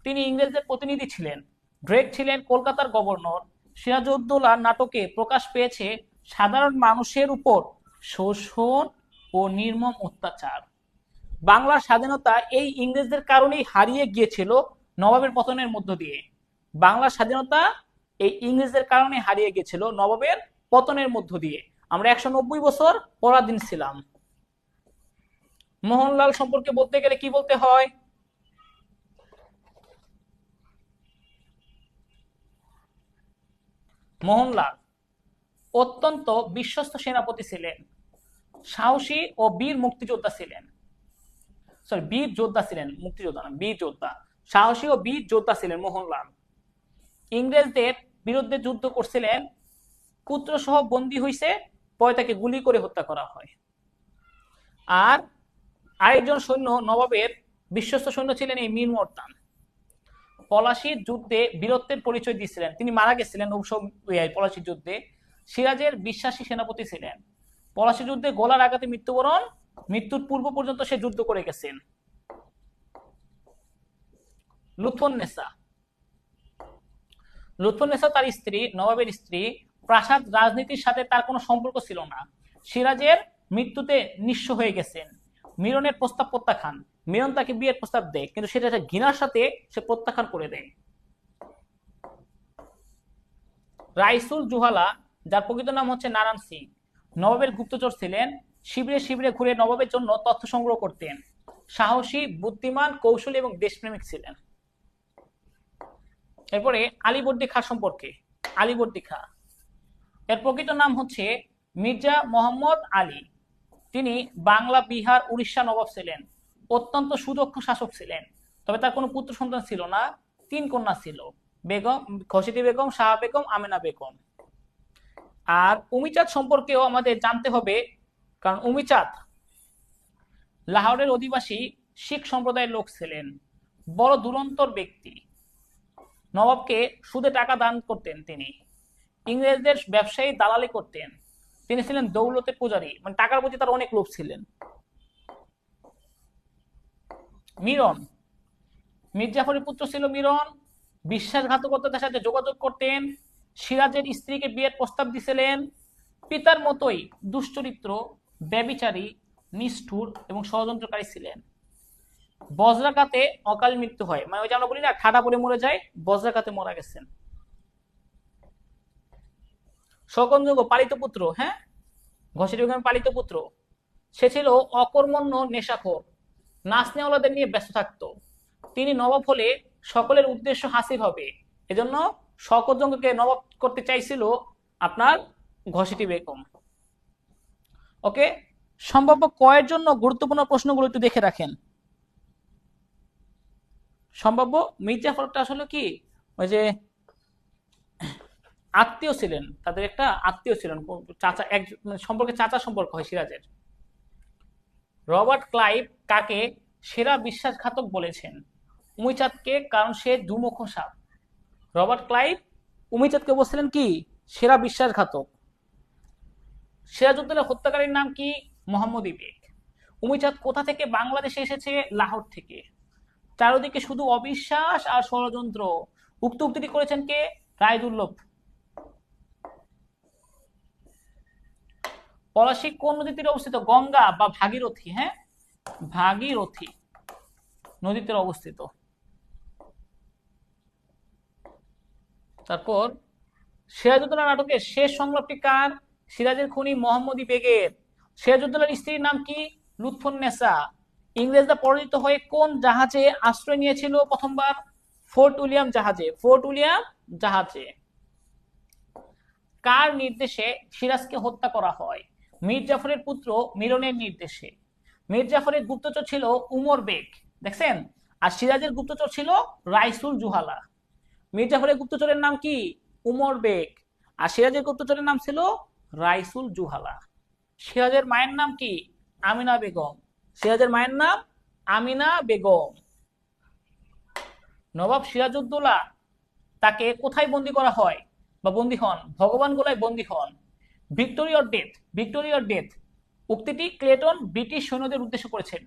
তিনি ইংরেজদের প্রতিনিধি ছিলেন। ড্রেক ছিলেন কলকাতার গভর্নর। সিরাজউদ্দৌলা নাটকে প্রকাশ পেয়েছে সাধারণ মানুষের উপর শোষণ ও নির্মম অত্যাচার। বাংলার স্বাধীনতা এই ইংরেজদের কারণেই হারিয়ে গিয়েছিল, নবাবের পতনের মধ্য দিয়ে। বাংলার স্বাধীনতা এই ইংরেজদের কারণে হারিয়ে গিয়েছিল, নবাবের পতনের মধ্য দিয়ে। আমরা 190 বছর পরাধীন ছিলাম। মোহনলাল সম্পর্কে বলতে গেলে কি বলতে হয়? মোহনলাল অত্যন্ত বিশ্বস্ত সেনাপতি ছিলেন, সাহসী ও বীর মুক্তিযোদ্ধা ছিলেন। বীর যোদ্ধা ছিলেন, মুক্তিযোদ্ধা না, বীর যোদ্ধা। সাহসী ও বীর যোদ্ধা ছিলেন মোহনলাল। ইংরেজদের বিরুদ্ধে যুদ্ধ করছিলেন, পুত্র সহ বন্দী হয়েছে, পরে তাকে গুলি করে হত্যা করা হয়। আর আরেকজন সৈন্য, নবাবের বিশ্বস্ত সৈন্য ছিলেন এই মীর মর্দান। পলাশীর যুদ্ধে বীরত্বের পরিচয় দিয়েছিলেন, তিনি মারা গেছিলেন পলাশীর যুদ্ধে। সিরাজের বিশ্বাসী সেনাপতি ছিলেন। পলাশী যুদ্ধে গোলার আঘাতে মৃত্যুবরণ, মৃত্যুর পূর্ব পর্যন্ত সে যুদ্ধ করে গেছেন। লুৎফুন্নেসা তার স্ত্রী, নবাবের স্ত্রী। প্রাসাদ রাজনীতির সাথে তার কোনো সম্পর্ক ছিল না। সিরাজের মৃত্যুতে নিঃস্ব হয়ে গেছেন। মিরনের প্রস্তাব প্রত্যাখ্যান। মিরন তাকে বিয়ের প্রস্তাব দেয়, কিন্তু সেটা ঘৃণার সাথে সে প্রত্যাখ্যান করে দেয়। রাইসুল জুহালা, যার প্রকৃত নাম হচ্ছে নারায়ণ সিং, নবাবের গুপ্তচর ছিলেন। শিবিরে শিবিরে ঘুরে নবাবের জন্য তথ্য সংগ্রহ করতেন। সাহসী, বুদ্ধিমান, কৌশলী এবং দেশপ্রেমিক ছিলেন। এরপরে আলীবর্দী খাঁ সম্পর্কে। আলীবর্দী খাঁ, এর প্রকৃত নাম হচ্ছে মির্জা মোহাম্মদ আলী। তিনি বাংলা, বিহার, উড়িষ্যা নবাব ছিলেন। অত্যন্ত সুদক্ষ শাসক ছিলেন, তবে তার কোনো পুত্র সন্তান ছিল না। 3 কন্যা ছিল, বেগম, ঘসেটি বেগম, শাহ বেগম, আমেনা বেগম। আর উমিচাঁদ সম্পর্কেও আমাদের জানতে হবে, কারণ উমিচাঁদ লাহোরের অধিবাসী শিখ সম্প্রদায়ের লোক ছিলেন। বড় দুরন্তর ব্যক্তি। নবাবকে সুদে টাকা দান করতেন তিনি। ইংরেজদের ব্যবসায়ী দালালি করতেন। তিনি ছিলেন দৌলতের পূজারী, মানে টাকার প্রতি তার অনেক লোভ ছিলেন। মিরন, মীর জাফরের পুত্র ছিল মিরন। বিশ্বাসঘাতকতার সাথে যোগাযোগ করতেন। সিরাজের স্ত্রীকে বিয়ের প্রস্তাব দিছিলেন। পিতার মতোই দুশ্চরিত্র, ব্যভিচারী, নিষ্ঠুর এবং ষড়যন্ত্রকারী ছিলেন। বজ্রাঘাতে অকাল মৃত্যু হয়, মানে ওই যে আমরা বলি না ঠাডা পড়ে মরে যায়, বজ্রাঘাতে মারা গেছেন। শোকনযোগ্য পালিত পুত্র, হ্যাঁ, ঘোষের পালিত পুত্র। সে ছিল অকর্মণ্য, নেশাখোর, নাচনেওয়ালাদের নিয়ে ব্যস্ত থাকতো। তিনি নবাব হলে সকলের উদ্দেশ্য হাসিল হবে, এজন্য শওকতজঙ্গকে নবাব করতে চাইছিল আপনার ঘসেটি বেগম। ওকে, সম্ভাব্য কয়ের জন্য গুরুত্বপূর্ণ প্রশ্নগুলো একটু দেখে রাখেন। সম্ভাব্য মীর জাফরটা আসলে কি, ওই যে আত্মীয় ছিলেন, তাদের একটা আত্মীয় ছিলেন, চাচা, এক সম্পর্কে চাচা সম্পর্ক হয় সিরাজের। রবার্ট ক্লাইভ কাকে সেরা বিশ্বাসঘাতক বলেছেন? উমিচাঁদকে, কারণ সে দুমুখ সাপ। রবার্ট ক্লাইভ উমিচাঁদকে বলছিলেন কি সেরা বিশ্বাসঘাতক। সিরাজউদ্দৌলা হত্যাকারীর নাম কি? মোহাম্মদ বেগ। উমিচাঁদ কোথা থেকে বাংলাদেশে এসেছে? লাহোর থেকে। চারদিকে শুধু অবিশ্বাস আর ষড়যন্ত্র। উক্ত উক্তিটি করেছেন কে? রায়দুর্লভ। পলাশী কোন নদীর তীরে অবস্থিত? গঙ্গা বা ভাগীরথী। হ্যাঁ, ভাগীরথী নদীর তীরে অবস্থিত। তারপর সিরাজউদ্দৌলা নাটকের শেষ সংলাপটি কার? সিরাজের খুনি মোহাম্মদ বেগের। সিরাজউদ্দৌলার স্ত্রীর নাম কি? লুৎফুন্নেসা। ইংরেজরা পরাজিত হয়ে কোন জাহাজে আশ্রয় নিয়েছিল প্রথমবার? ফোর্ট উইলিয়াম জাহাজে। ফোর্ট উইলিয়াম জাহাজে। কার নির্দেশে সিরাজকে হত্যা করা হয়? মীর জাফরের পুত্র মিরনের নির্দেশে। মীর জাফরের গুপ্তচর ছিল উমর বেগ, দেখছেন, আর সিরাজের গুপ্তচর ছিল রাইসুল জুহালা। মীর জাফরের গুপ্তচরের নাম কি? উমর বেগ, আর সিরাজের গুপ্তচরের নাম ছিল রাইসুল জুহালা। সিরাজের মায়ের নাম কি? আমিনা বেগম। সিরাজের মায়ের নাম আমিনা বেগম। নবাব সিরাজউদ্দৌলা তাকে কোথায় বন্দী করা হয় বা বন্দী হন? ভগবান গোলায় বন্দী হন। Victory or death, victory or death উক্তিটি ক্লেটন ব্রিটিশ সৈন্যদের উদ্দেশ্য করেছেন।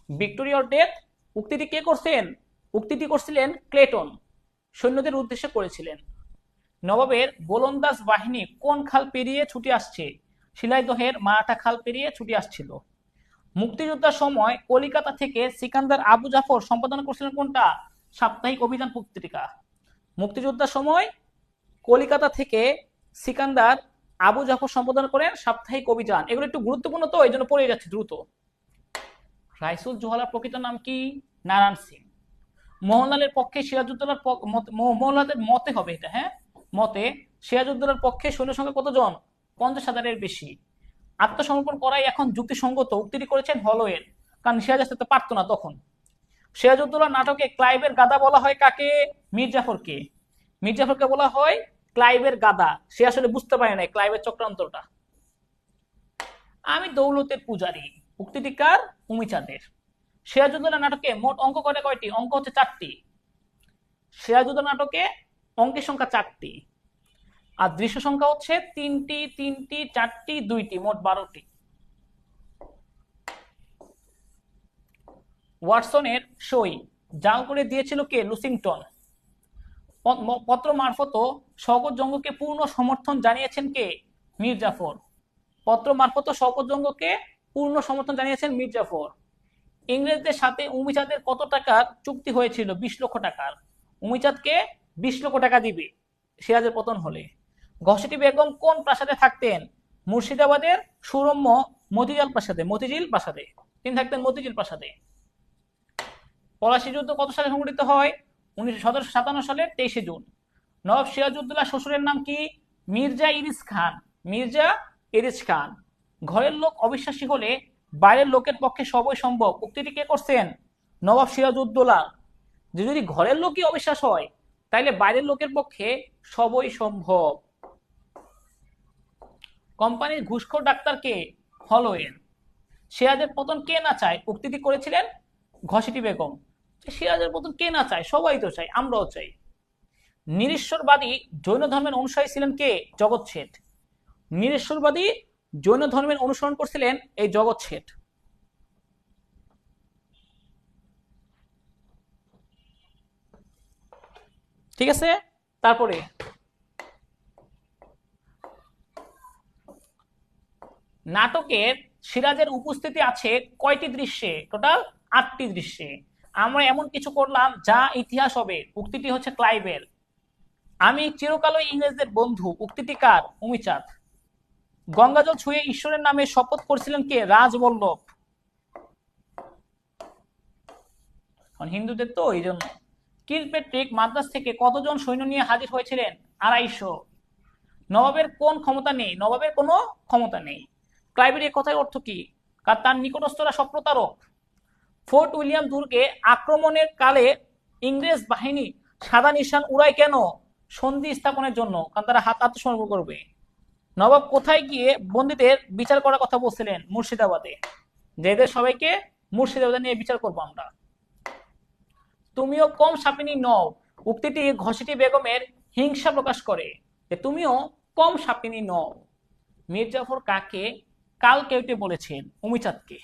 ভিক্টোরি অর ডেথ উক্তিটি কে করছেন? উক্তিটি করছিলেন ক্লেটন, সৈন্যদের উদ্দেশ্যে করেছিলেন। নবাবের গোলন্দাজ বাহিনী কোন খাল পেরিয়ে ছুটে আসছে? শিলাইদহের মারাঠা খাল পেরিয়ে ছুটে আসছিল। মুক্তিযোদ্ধার সময় কলিকাতা থেকে সিকান্দার আবু জাফর সম্পাদনা করছিলেন কোনটা? সাপ্তাহিক অভিযান পত্রিকা। মুক্তিযোদ্ধার সময় কলিকাতা থেকে সিকান্দার আবু জাফর সম্পাদনা করেন সাপ্তাহিক অভিযান। এগুলো একটু গুরুত্বপূর্ণ, তো এই জন্য পড়ে যাচ্ছে দ্রুত। রাইসুল জোহালার প্রকৃত নাম কি? নারায়ণ সিং। মোহনলালের পক্ষে সিরাজউদ্দৌলার মোহনলালের মতে হবে এটা, হ্যাঁ, মতে সিরাজউদ্দৌলার পক্ষে সৈন্য সংখ্যা কতজন? 50,000-এর বেশি। আত্মসমর্পণ করাই এখন যুক্তিসঙ্গত উক্তিটি করেছেন হলওয়েল, কারণ সিরাজ আসতে পারতো না তখন। সিরাজউদ্দৌলা নাটকে ক্লাইভের গাদা বলা হয় কাকে? মীর জাফরকে। মীর জাফরকে বলা হয় ক্লাইভের গাদা। সে আসলে বুঝতে পারে না ক্লাইভের চক্রান্তটা। আমি দৌলতের পূজারী উক্তিটি কার? উমিচাঁদের। সিরাজউদ্দৌলা নাটকে মোট অঙ্ক করে কয়টি? অঙ্ক হচ্ছে 4টি। সিরাজউদ্দৌলা নাটকে অঙ্কের সংখ্যা 4টি, আর দৃশ্য সংখ্যা হচ্ছে 3টি, 3টি, 4টি, 2টি, মোট 12টি। ওয়াটসনের সই জাল করে দিয়েছিল কে? লুসিংটন। পত্র মারফত শওকত জঙ্গকে পূর্ণ সমর্থন জানিয়েছেন কে? মীর জাফর। পত্র মারফত শওকত জঙ্গকে পূর্ণ সমর্থন জানিয়েছেন মীর জাফর। ইংরেজদের সাথে উমিচাঁদের কত টাকার চুক্তি হয়েছিল? 20 লক্ষ টাকার। উমিচাঁদকে 20 লক্ষ টাকা দিবে সিরাজের পতন হলে। ঘসেটি বেগম কোন প্রাসাদে থাকতেন? মুর্শিদাবাদের সুরম্য মতিঝিল প্রাসাদে। মতিঝিল প্রাসাদে তিনি থাকতেন, মতিঝিল প্রাসাদে। পলাশী যুদ্ধ কত সালে সংঘটিত হয়? 1757 সালের 23শে জুন। নবাব সিরাজউদ্দৌলা শ্বশুরের নাম কি? মির্জা ইরিস খান। মির্জা ইরিস খান। ঘরের লোক অবিশ্বাসী হলে বাইরের লোকের পক্ষে সবই সম্ভব উক্তিটি কে করছেন? নবাব সিরাজউদ্দৌলা। যে যদি ঘরের লোকই অবিশ্বাস হয় তাইলে বাইরের লোকের পক্ষে সবই সম্ভব। কোম্পানির ঘুষখোর ডাক্তার কে? হলওয়েল। সিরাজের পতন কে না চায় উক্তিটি করেছিলেন ঘসেটি বেগম। সিরাজের পতন কে না চায়, সবাই তো চাই, আমরাও চাই। নিরীশ্বরবাদী জৈন ধর্মের অনুসারী ছিলেন কে? জগৎ শেঠ। নিরীশ্বরবাদী জৈন ধর্মের অনুসরণ করছিলেন এই জগৎ শেঠ। ঠিক আছে, তারপরে নাটকের সিরাজের উপস্থিতি আছে কয়টি দৃশ্যে? টোটাল 8টি দৃশ্যে। আমরা এমন কিছু করলাম যা ইতিহাস হবে। উক্তিটি হচ্ছে ক্লাইভের। আমি চিরকালই ইংরেজদের বন্ধু, উক্তিটি কার? উমিচাঁদ। গঙ্গাজল ছুঁয়ে ঈশ্বরের নামে শপথ করছিলেন কে? রাজবল্লভ। হিন্দুদের তো এই জন্য। কিলপেট্রিক মাদ্রাজ থেকে কতজন সৈন্য নিয়ে হাজির হয়েছিলেন? 250। নবাবের কোন ক্ষমতা নেই? নবাবের কোনো ক্ষমতা নেই। ক্লাইভের এই কথার অর্থ কি? তার নিকটস্থরা সব প্রতারক। ফোর্ট উইলিয়াম দুর্গে আক্রমণের কালে ইংরেজ বাহিনী সাদা নিশান উড়ায় কেন? সন্ধি স্থাপনের জন্য, কারণ তারা হাত আত্মসমর্পণ করবে। নবাব কোথায় গিয়ে বন্দীদের বিচার করার কথা বলছিলেন? মুর্শিদাবাদে। যেদের সবাইকে মুর্শিদাবাদে নিয়ে বিচার করবো আমরা। তুমিও কম সাপিনী নও, উক্তিটি ঘসিটি বেগমের হিংসা প্রকাশ করে যে তুমিও কম সাপিনী নও। মীর জাফর কাকে কাল কেউটে বলেছেন? উমিচাঁদকে।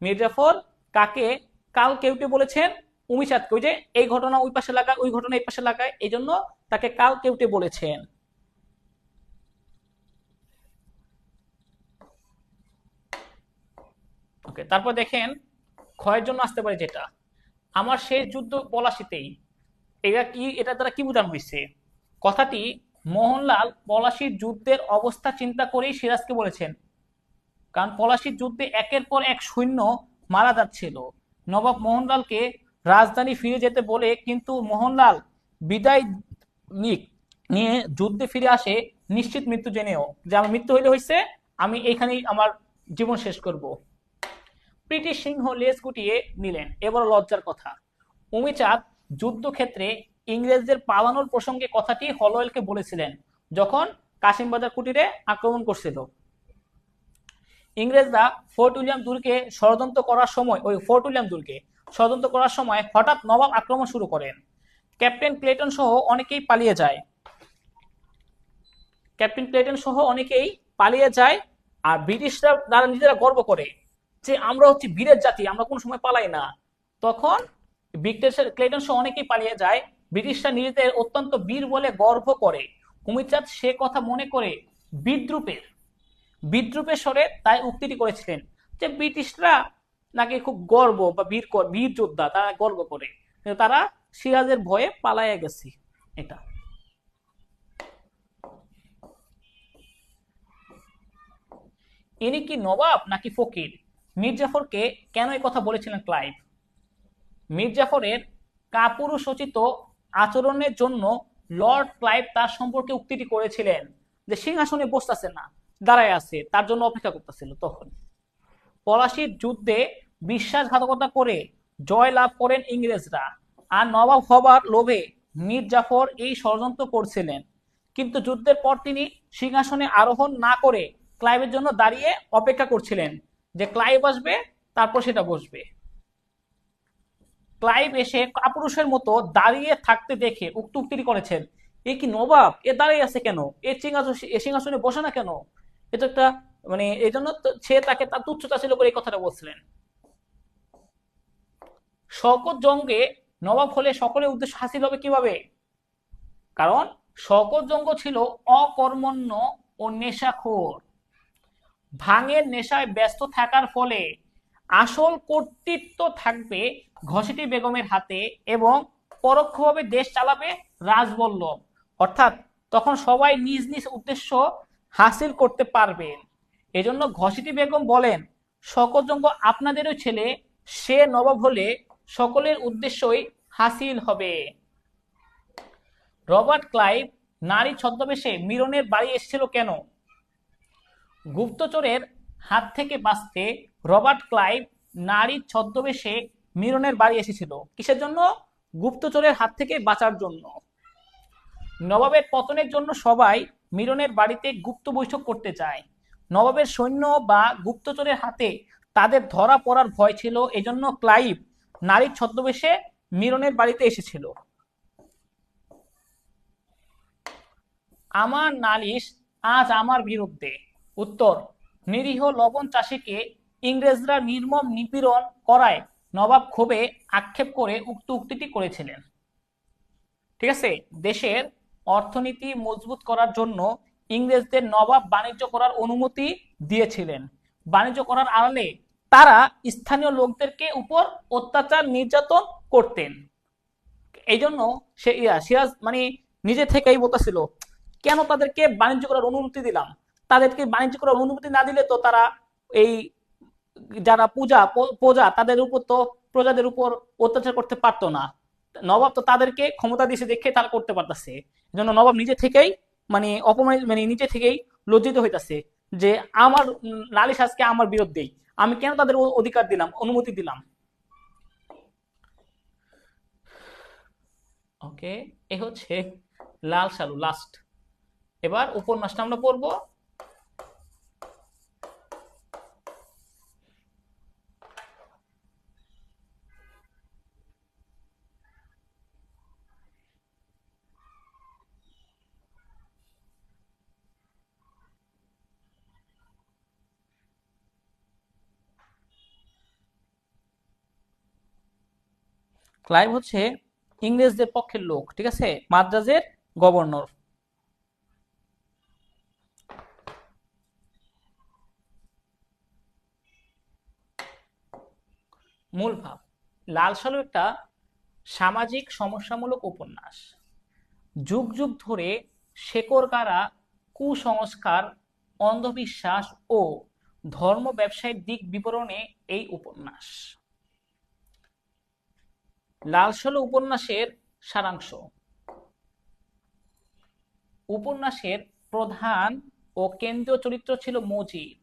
মীর জাফর কাকে কাল কেউটে বলেছেন? উমিচাঁদকে। ওই যে এই ঘটনা ওই পাশে লাগায়, ওই ঘটনা এই পাশে লাগায়, এই জন্য তাকে কাল কেউটে বলেছেন। ওকে, তারপর দেখেন ক্ষয়ের জন্য আসতে পারে যেটা, আমার শেষ যুদ্ধ পলাশিতেই। এটা দ্বারা কি বোঝানো হয়েছে? কথাটি মোহনলাল পলাশির যুদ্ধের অবস্থা চিন্তা করেই সিরাজকে বলেছেন, কারণ পলাশির যুদ্ধে একের পর এক সৈন্য মারা যাচ্ছিল। নবাব মোহনলালকে রাজধানী ফিরে যেতে বলে, কিন্তু মোহনলাল বিদায় নিয়ে যুদ্ধে ফিরে আসে নিশ্চিত মৃত্যু জেনেও, যে আমার মৃত্যু হইলে হয়েছে, আমি এখানেই আমার জীবন শেষ করব। প্রীতি সিংহ লেজ গুটিয়ে নিলেন। এবার লজ্জার কথা, উমিচাঁদ যুদ্ধক্ষেত্রে ইংরেজদের পালানোর প্রসঙ্গে কথাটি হলওয়েলকে বলেছিলেন যখন কাশিমবাজার কুটিরে আক্রমণ করছিল। ইংরেজরা ফোর্ট উইলিয়াম দুর্গে ষড়যন্ত্র করার সময় হঠাৎ নবাব আক্রমণ শুরু করেন। ক্যাপ্টেন ক্লেটন সহ অনেকেই পালিয়ে যায়। আর ব্রিটিশরা তারা নিজেরা গর্ব করে যে আমরা হচ্ছে বীরের জাতি, আমরা কোন সময় পালাই না। তখন ক্লেটন সহ অনেকেই পালিয়ে যায়। ব্রিটিশরা নিজেদের অত্যন্ত বীর বলে গর্ব করে। উমিচাঁদ সে কথা মনে করে বিদ্রুপের স্বরে তাই উক্তিটি করেছিলেন যে ব্রিটিশরা নাকি খুব গর্ব বা বীর যোদ্ধা, তারা গর্ব করে, কিন্তু তারা সিরাজের ভয়ে পালাইয়া গেছে। এটা ইনি কি নবাব নাকি ফকির? মীর জাফরকে কেন এই কথা বলেছিলেন ক্লাইভ? মীর জাফরের কাপুরুষোচিত আচরণের জন্য লর্ড ক্লাইভ তার সম্পর্কে উক্তিটি করেছিলেন যে সিংহাসনে বসতেছে না, দাঁড়ায় আছে, তার জন্য অপেক্ষা করতেছিল। তখন পলাশির যুদ্ধে বিশ্বাসঘাতকতা করে জয় লাভ করেন ইংরেজরা, আর নবাব হবার লোভে মীর জাফর এই ষড়যন্ত্র করছিলেন। কিন্তু যুদ্ধের পর তিনি সিংহাসনে আরোহণ না করে ক্লাইভের জন্য দাঁড়িয়ে অপেক্ষা করছিলেন যে ক্লাইভ আসবে, তারপর সেটা বসবে। ক্লাইভ এসে কাপুরুষের মতো দাঁড়িয়ে থাকতে দেখে উক্ত উক্তিটি করেছেন, এ কি নবাব, এ দাঁড়িয়ে আছে কেন, এ সিংহাসনে বসে না কেন? এটা একটা মানে এই জন্য সে তাকে তার তুচ্ছতা ছিল করে এই কথাটা বলছিলেন। শওকত জঙ্গে নবাব হলে সকলের উদ্দেশ্য হাসিল হবে কিভাবে? কারণ শওকত জঙ্গ ছিল অকর্মণ্য ও নেশাখোর। ভাঙের নেশায় ব্যস্ত থাকার ফলে আসল কর্তৃত্ব থাকবে ঘসিটি বেগমের হাতে এবং পরোক্ষভাবে দেশ চালাবে রাজবল্লভ। অর্থাৎ তখন সবাই নিজ নিজ উদ্দেশ্য হাসিল করতে পারবেন। এজন্য ঘসিটি বেগম বলেন, শওকতজঙ্গ আপনাদেরও ছেলে, সে নবাব হলে সকলের উদ্দেশ্যই হাসিল হবে। রবার্ট ক্লাইভ নারী ছদ্মবেশে মিরনের বাড়ি এসেছিল কেন? গুপ্তচরের হাত থেকে বাঁচতে রবার্ট ক্লাইভ নারী ছদ্মবেশে মিরনের বাড়ি এসেছিল। কিসের জন্য? গুপ্তচরের হাত থেকে বাঁচার জন্য। নবাবের পতনের জন্য সবাই মিরনের বাড়িতে গুপ্ত বৈঠক করতে চায়। নবাবের সৈন্য বা গুপ্তচরের হাতে তাদের ধরা পড়ার ভয় ছিল, এজন্য ক্লাইভ নারীর ছদ্মবেশে মিরনের বাড়িতে এসেছিল। আমার নালিশ আজ আমার বিরুদ্ধে। উত্তর, নিরীহ লবণ চাষীকে ইংরেজরা নির্মম নিপীড়ন করায় নবাব ক্ষোভে আক্ষেপ করে উক্ত উক্তিটি করেছিলেন। ঠিক আছে, দেশের অর্থনীতি মজবুত করার জন্য ইংরেজদের নবাব বাণিজ্য করার অনুমতি দিয়েছিলেন। বাণিজ্য করার আড়ালে তারা স্থানীয় লোকদেরকে উপর অত্যাচার নির্যাতন করতেন। এই জন্য সিরাজ মানে নিজে থেকেই বলতেছিল, কেন তাদেরকে বাণিজ্য করার অনুমতি দিলাম? তাদেরকে বাণিজ্য করার অনুমতি না দিলে তো তারা এই যারা প্রজা তাদের উপর তো প্রজাদের উপর অত্যাচার করতে পারতো না। নবাব তো তাদেরকে ক্ষমতা দিয়েছে দেখে তারা করতে পারতেছে। এজন্য নবাব নিজে থেকেই মানে অপমান মানে নিজে থেকেই লজ্জিত হইতাছে যে আমার নালিশ আজকে আমার বিরুদ্ধেই, আমি কেন তাদের অধিকার দিলাম, অনুমতি দিলাম। ওকে, এ হচ্ছে লাল সালু লাস্ট। এবার উপন্যাসটা আমরা পড়বো। ক্লাইভ হচ্ছে ইংরেজদের পক্ষের লোক, ঠিক আছে, মাদ্রাজের গভর্নর। মূল ভাব, লাল সালু একটা সামাজিক সমস্যামূলক উপন্যাস। যুগ যুগ ধরে শেকড়গাড়া কুসংস্কার, অন্ধবিশ্বাস ও ধর্ম ব্যবসায়ের দিক বিবরণে এই উপন্যাস। লাল সালু উপন্যাসের সারাংশ। উপন্যাসের প্রধান ও কেন্দ্রীয় চরিত্র ছিল মজিদ।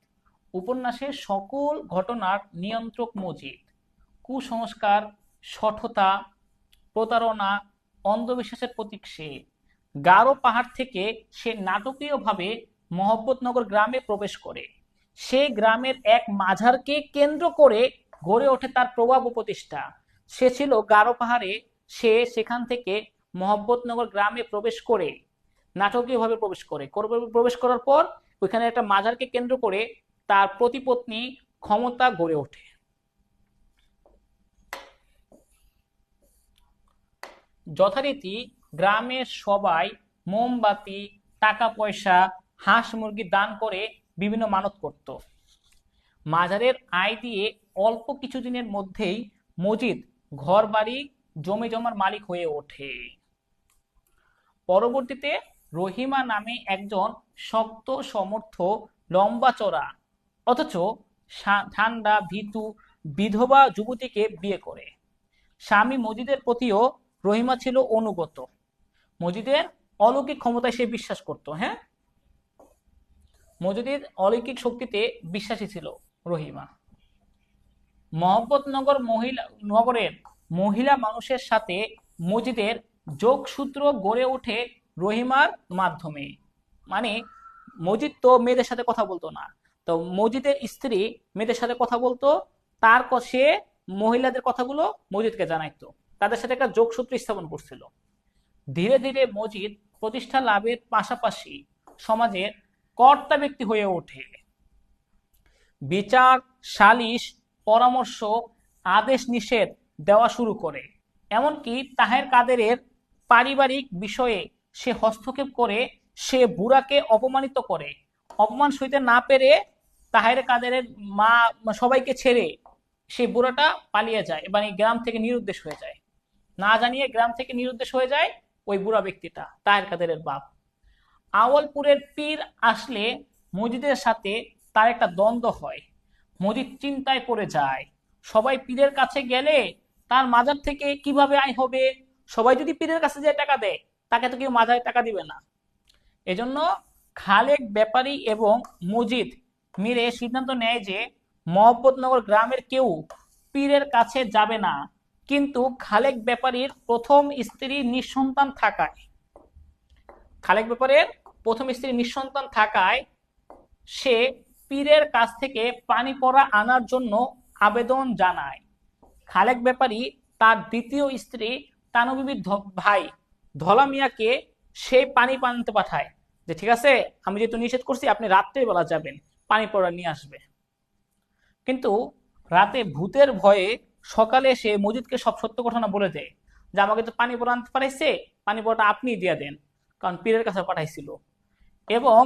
উপন্যাসের সকল ঘটনার নিয়ন্ত্রক মজিদ। কুসংস্কার, শঠতা, প্রতারণা, অন্ধবিশ্বাসের প্রতীক সে। গারো পাহাড় থেকে সে নাটকীয়ভাবে মহব্বতনগর গ্রামে প্রবেশ করে। সে গ্রামের এক মাঝারকে কেন্দ্র করে গড়ে ওঠে তার প্রভাব ও প্রতিষ্ঠা। সে ছিল গারো পাহাড়ে, সে সেখান থেকে মহব্বতনগর গ্রামে প্রবেশ করে নাটকীয়ভাবে প্রবেশ করার পর ওইখানে একটা মাজারকে কেন্দ্র করে তার প্রতিপত্নী ক্ষমতা গড়ে ওঠে। যথারীতি গ্রামের সবাই মোমবাতি, টাকা পয়সা, হাঁস মুরগি দান করে বিভিন্ন মানত করত। মাজারের আয় দিয়ে অল্প কিছুদিনের মধ্যেই মজিদ ঘর বাড়ি জমি জমার মালিক হয়ে ওঠে। পরবর্তীতে রহিমা নামে একজন শক্ত সমর্থ লম্বা চড়া অথচ ঠান্ডা ভীতু বিধবা যুবতীকে বিয়ে করে। স্বামী মজিদের প্রতিও রহিমা ছিল অনুগত। মজিদের অলৌকিক ক্ষমতায় সে বিশ্বাস করত। হ্যাঁ, মজিদের অলৌকিক শক্তিতে বিশ্বাসী ছিল রহিমা। মহব্বতনগর নগরের মহিলা মানুষের সাথে মজিদের যোগসূত্র গড়ে ওঠে রহিমার মাধ্যমে। মানে মজিদ তো মেয়েদের সাথে কথা বলতো না, তো মজিদের স্ত্রী মেয়েদের সাথে কথা বলতো, তার সে মহিলাদের কথাগুলো মজিদকে জানাইতো, তাদের সাথে একটা যোগসূত্র স্থাপন করছিল। ধীরে ধীরে মজিদ প্রতিষ্ঠা লাভের পাশাপাশি সমাজের কর্তা ব্যক্তি হয়ে ওঠে। বিচার, সালিশ, পরামর্শ, আদেশ নিষেধ দেওয়া শুরু করে। এমনকি তাহের কাদেরের পারিবারিক বিষয়ে সে হস্তক্ষেপ করে সে বুড়াকে অপমানিত করে। অপমান সইতে না পেরে তাহের কাদেরের মা সবাইকে ছেড়ে সেই বুড়াটা পালিয়ে যায়, মানে গ্রাম থেকে নিরুদ্দেশ হয়ে যায়। না জানিয়ে গ্রাম থেকে নিরুদ্দেশ হয়ে যায় ওই বুড়া ব্যক্তিটা, তাহের কাদেরের বাপ। আওয়ালপুরের পীর আসলে মজিদের সাথে তার একটা দ্বন্দ্ব হয়। মজিদ চিন্তায় পড়ে যায়, সবাই পীরের কাছে গেলে তার মাজার থেকে কিভাবে আয় হবে? সবাই যদি পীরের কাছে যে টাকা দেয়, তাকে তো কেউ মাজারে টাকা দিবে না। এজন্য খালেক ব্যাপারী এবং মজিদ মিলে সিদ্ধান্ত নেয় যে মহব্বতনগর গ্রামের কেউ পীরের কাছে যাবে না। কিন্তু খালেক ব্যাপারীর প্রথম স্ত্রী নিঃসন্তান থাকায় সে পীরের কাছ থেকে পানি পড়া আনার জন্য আবেদন জানায়। খালেক ব্যাপারী তার দ্বিতীয় স্ত্রী তানু বিবির ভাই ধলা মিয়াকে সেই পানি আনতে পাঠায়, যে ঠিক আছে আমি যেহেতু নিষেধ করছি আপনি রাত্রে বেলা যাবেন, পানি পড়া নিয়ে আসবে। কিন্তু রাতে ভূতের ভয়ে সকালে এসে মজিদকে সব সত্য ঘটনা বলে দেয়, যে আমাকে তো পানি পড়া আনতে পাঠাইছে, পানি পড়াটা আপনি দিয়ে দেন, কারণ পীরের কাছে পাঠাইছিল। এবং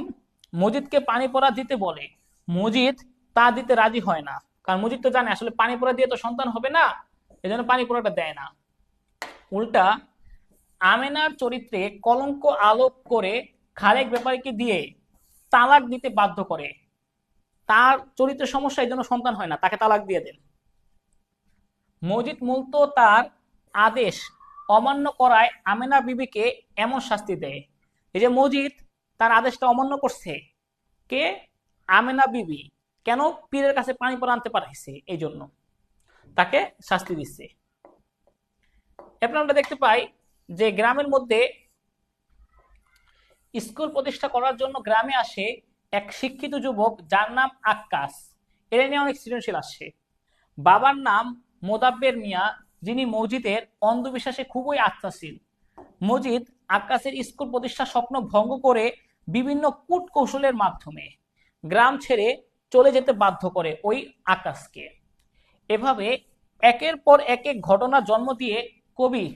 মজিদকে পানি পড়া দিতে বলে, মজিদ তা দিতে রাজি হয় না, কারণ মজিদ তো জানে আসলে পানি পড়া দিয়ে তো সন্তান হবে না, এজন্য পানি পড়াটা দেয় না। উল্টা আমেনার চরিত্রে কলঙ্ক আলোপ করে খালেক ব্যাপারীকে দিয়ে তালাক দিতে বাধ্য করে। তার চরিত্রের সমস্যা, এই জন্য সন্তান হয় না, তাকে তালাক দিয়ে দেন। মজিদ মূলত তার আদেশ অমান্য করায় আমেনা বিবিকে এমন শাস্তি দেয়। এই যে মজিদ তার আদেশটা অমান্য করছে, কে? আমেনা বিবি। কেন? পীরের কাছে পানি পড়া আনতে পাঠাইছে, এই জন্য তাকে শাস্তি দিচ্ছে। এরপর আমরা দেখতে পাই যে গ্রামের মধ্যে স্কুল প্রতিষ্ঠা করার জন্য গ্রামে আসে এক শিক্ষিত যুবক, যার নাম আক্কাস। এর নিয়ে অনেক সৃজনশীল আসছে। বাবার নাম মোদাব্বের মিয়া, যিনি মসজিদের অন্ধবিশ্বাসে খুবই আস্থাশীল। মজিদ আক্কাসের স্কুল প্রতিষ্ঠার স্বপ্ন ভঙ্গ করে বিভিন্ন কূট কৌশলের মাধ্যমে গ্রাম ছেড়ে চলে যেতে বাধ্য করে ওই আক্কাসকে। এভাবে একের পর এক ঘটনা জন্ম দিয়ে কবি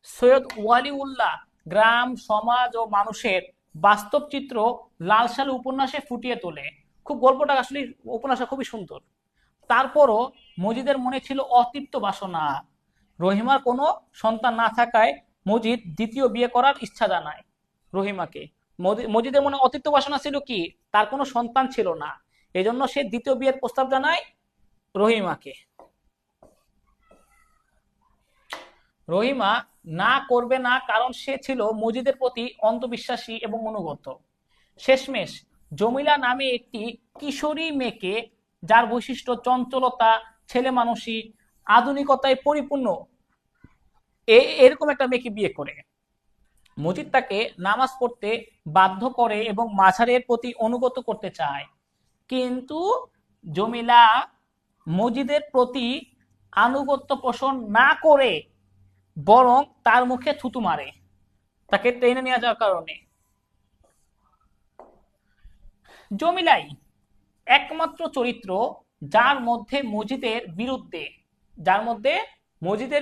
সৈয়দ ওয়ালিউল্লাহ গ্রাম, সমাজ ও মানুষের বাস্তব চিত্র লালসাল উপন্যাসে ফুটিয়ে তোলে। খুব গল্পটা আসলে উপন্যাসটা খুবই সুন্দর। তারপরও মজিদের মনে ছিল অতৃপ্ত বাসনা। রহিমার কোনো সন্তান না থাকায় মজিদ দ্বিতীয় বিয়ে করার ইচ্ছা জানায় রহিমাকে। মজিদের মনে অতৃপ্ত বাসনা ছিল কি, তার কোনো সন্তান ছিল না, এজন্য সে দ্বিতীয় বিয়ের প্রস্তাব জানায় রহিমাকে। রহিমা না করবে না, কারণ সে ছিল মজিদের প্রতি অন্ধবিশ্বাসী এবং অনুগত। শেষমেশ জমিলা নামে একটি কিশোরী মেয়েকে, যার বৈশিষ্ট্য চঞ্চলতা, ছেলে মানুষই, আধুনিকতায় পরিপূর্ণ, এরকম একটা মেয়েকে বিয়ে করে। মজিদ তাকে নামাজ পড়তে বাধ্য করে এবং মাঝারের প্রতি অনুগত করতে চায়, কিন্তু জমিলা মজিদের প্রতি আনুগত্য পোষণ না করে বরং তার মুখে থুতু মারে, তাকে টেনে নিয়ে যাওয়ার কারণে। জমিলাই একমাত্র চরিত্র যার মধ্যে মজিদের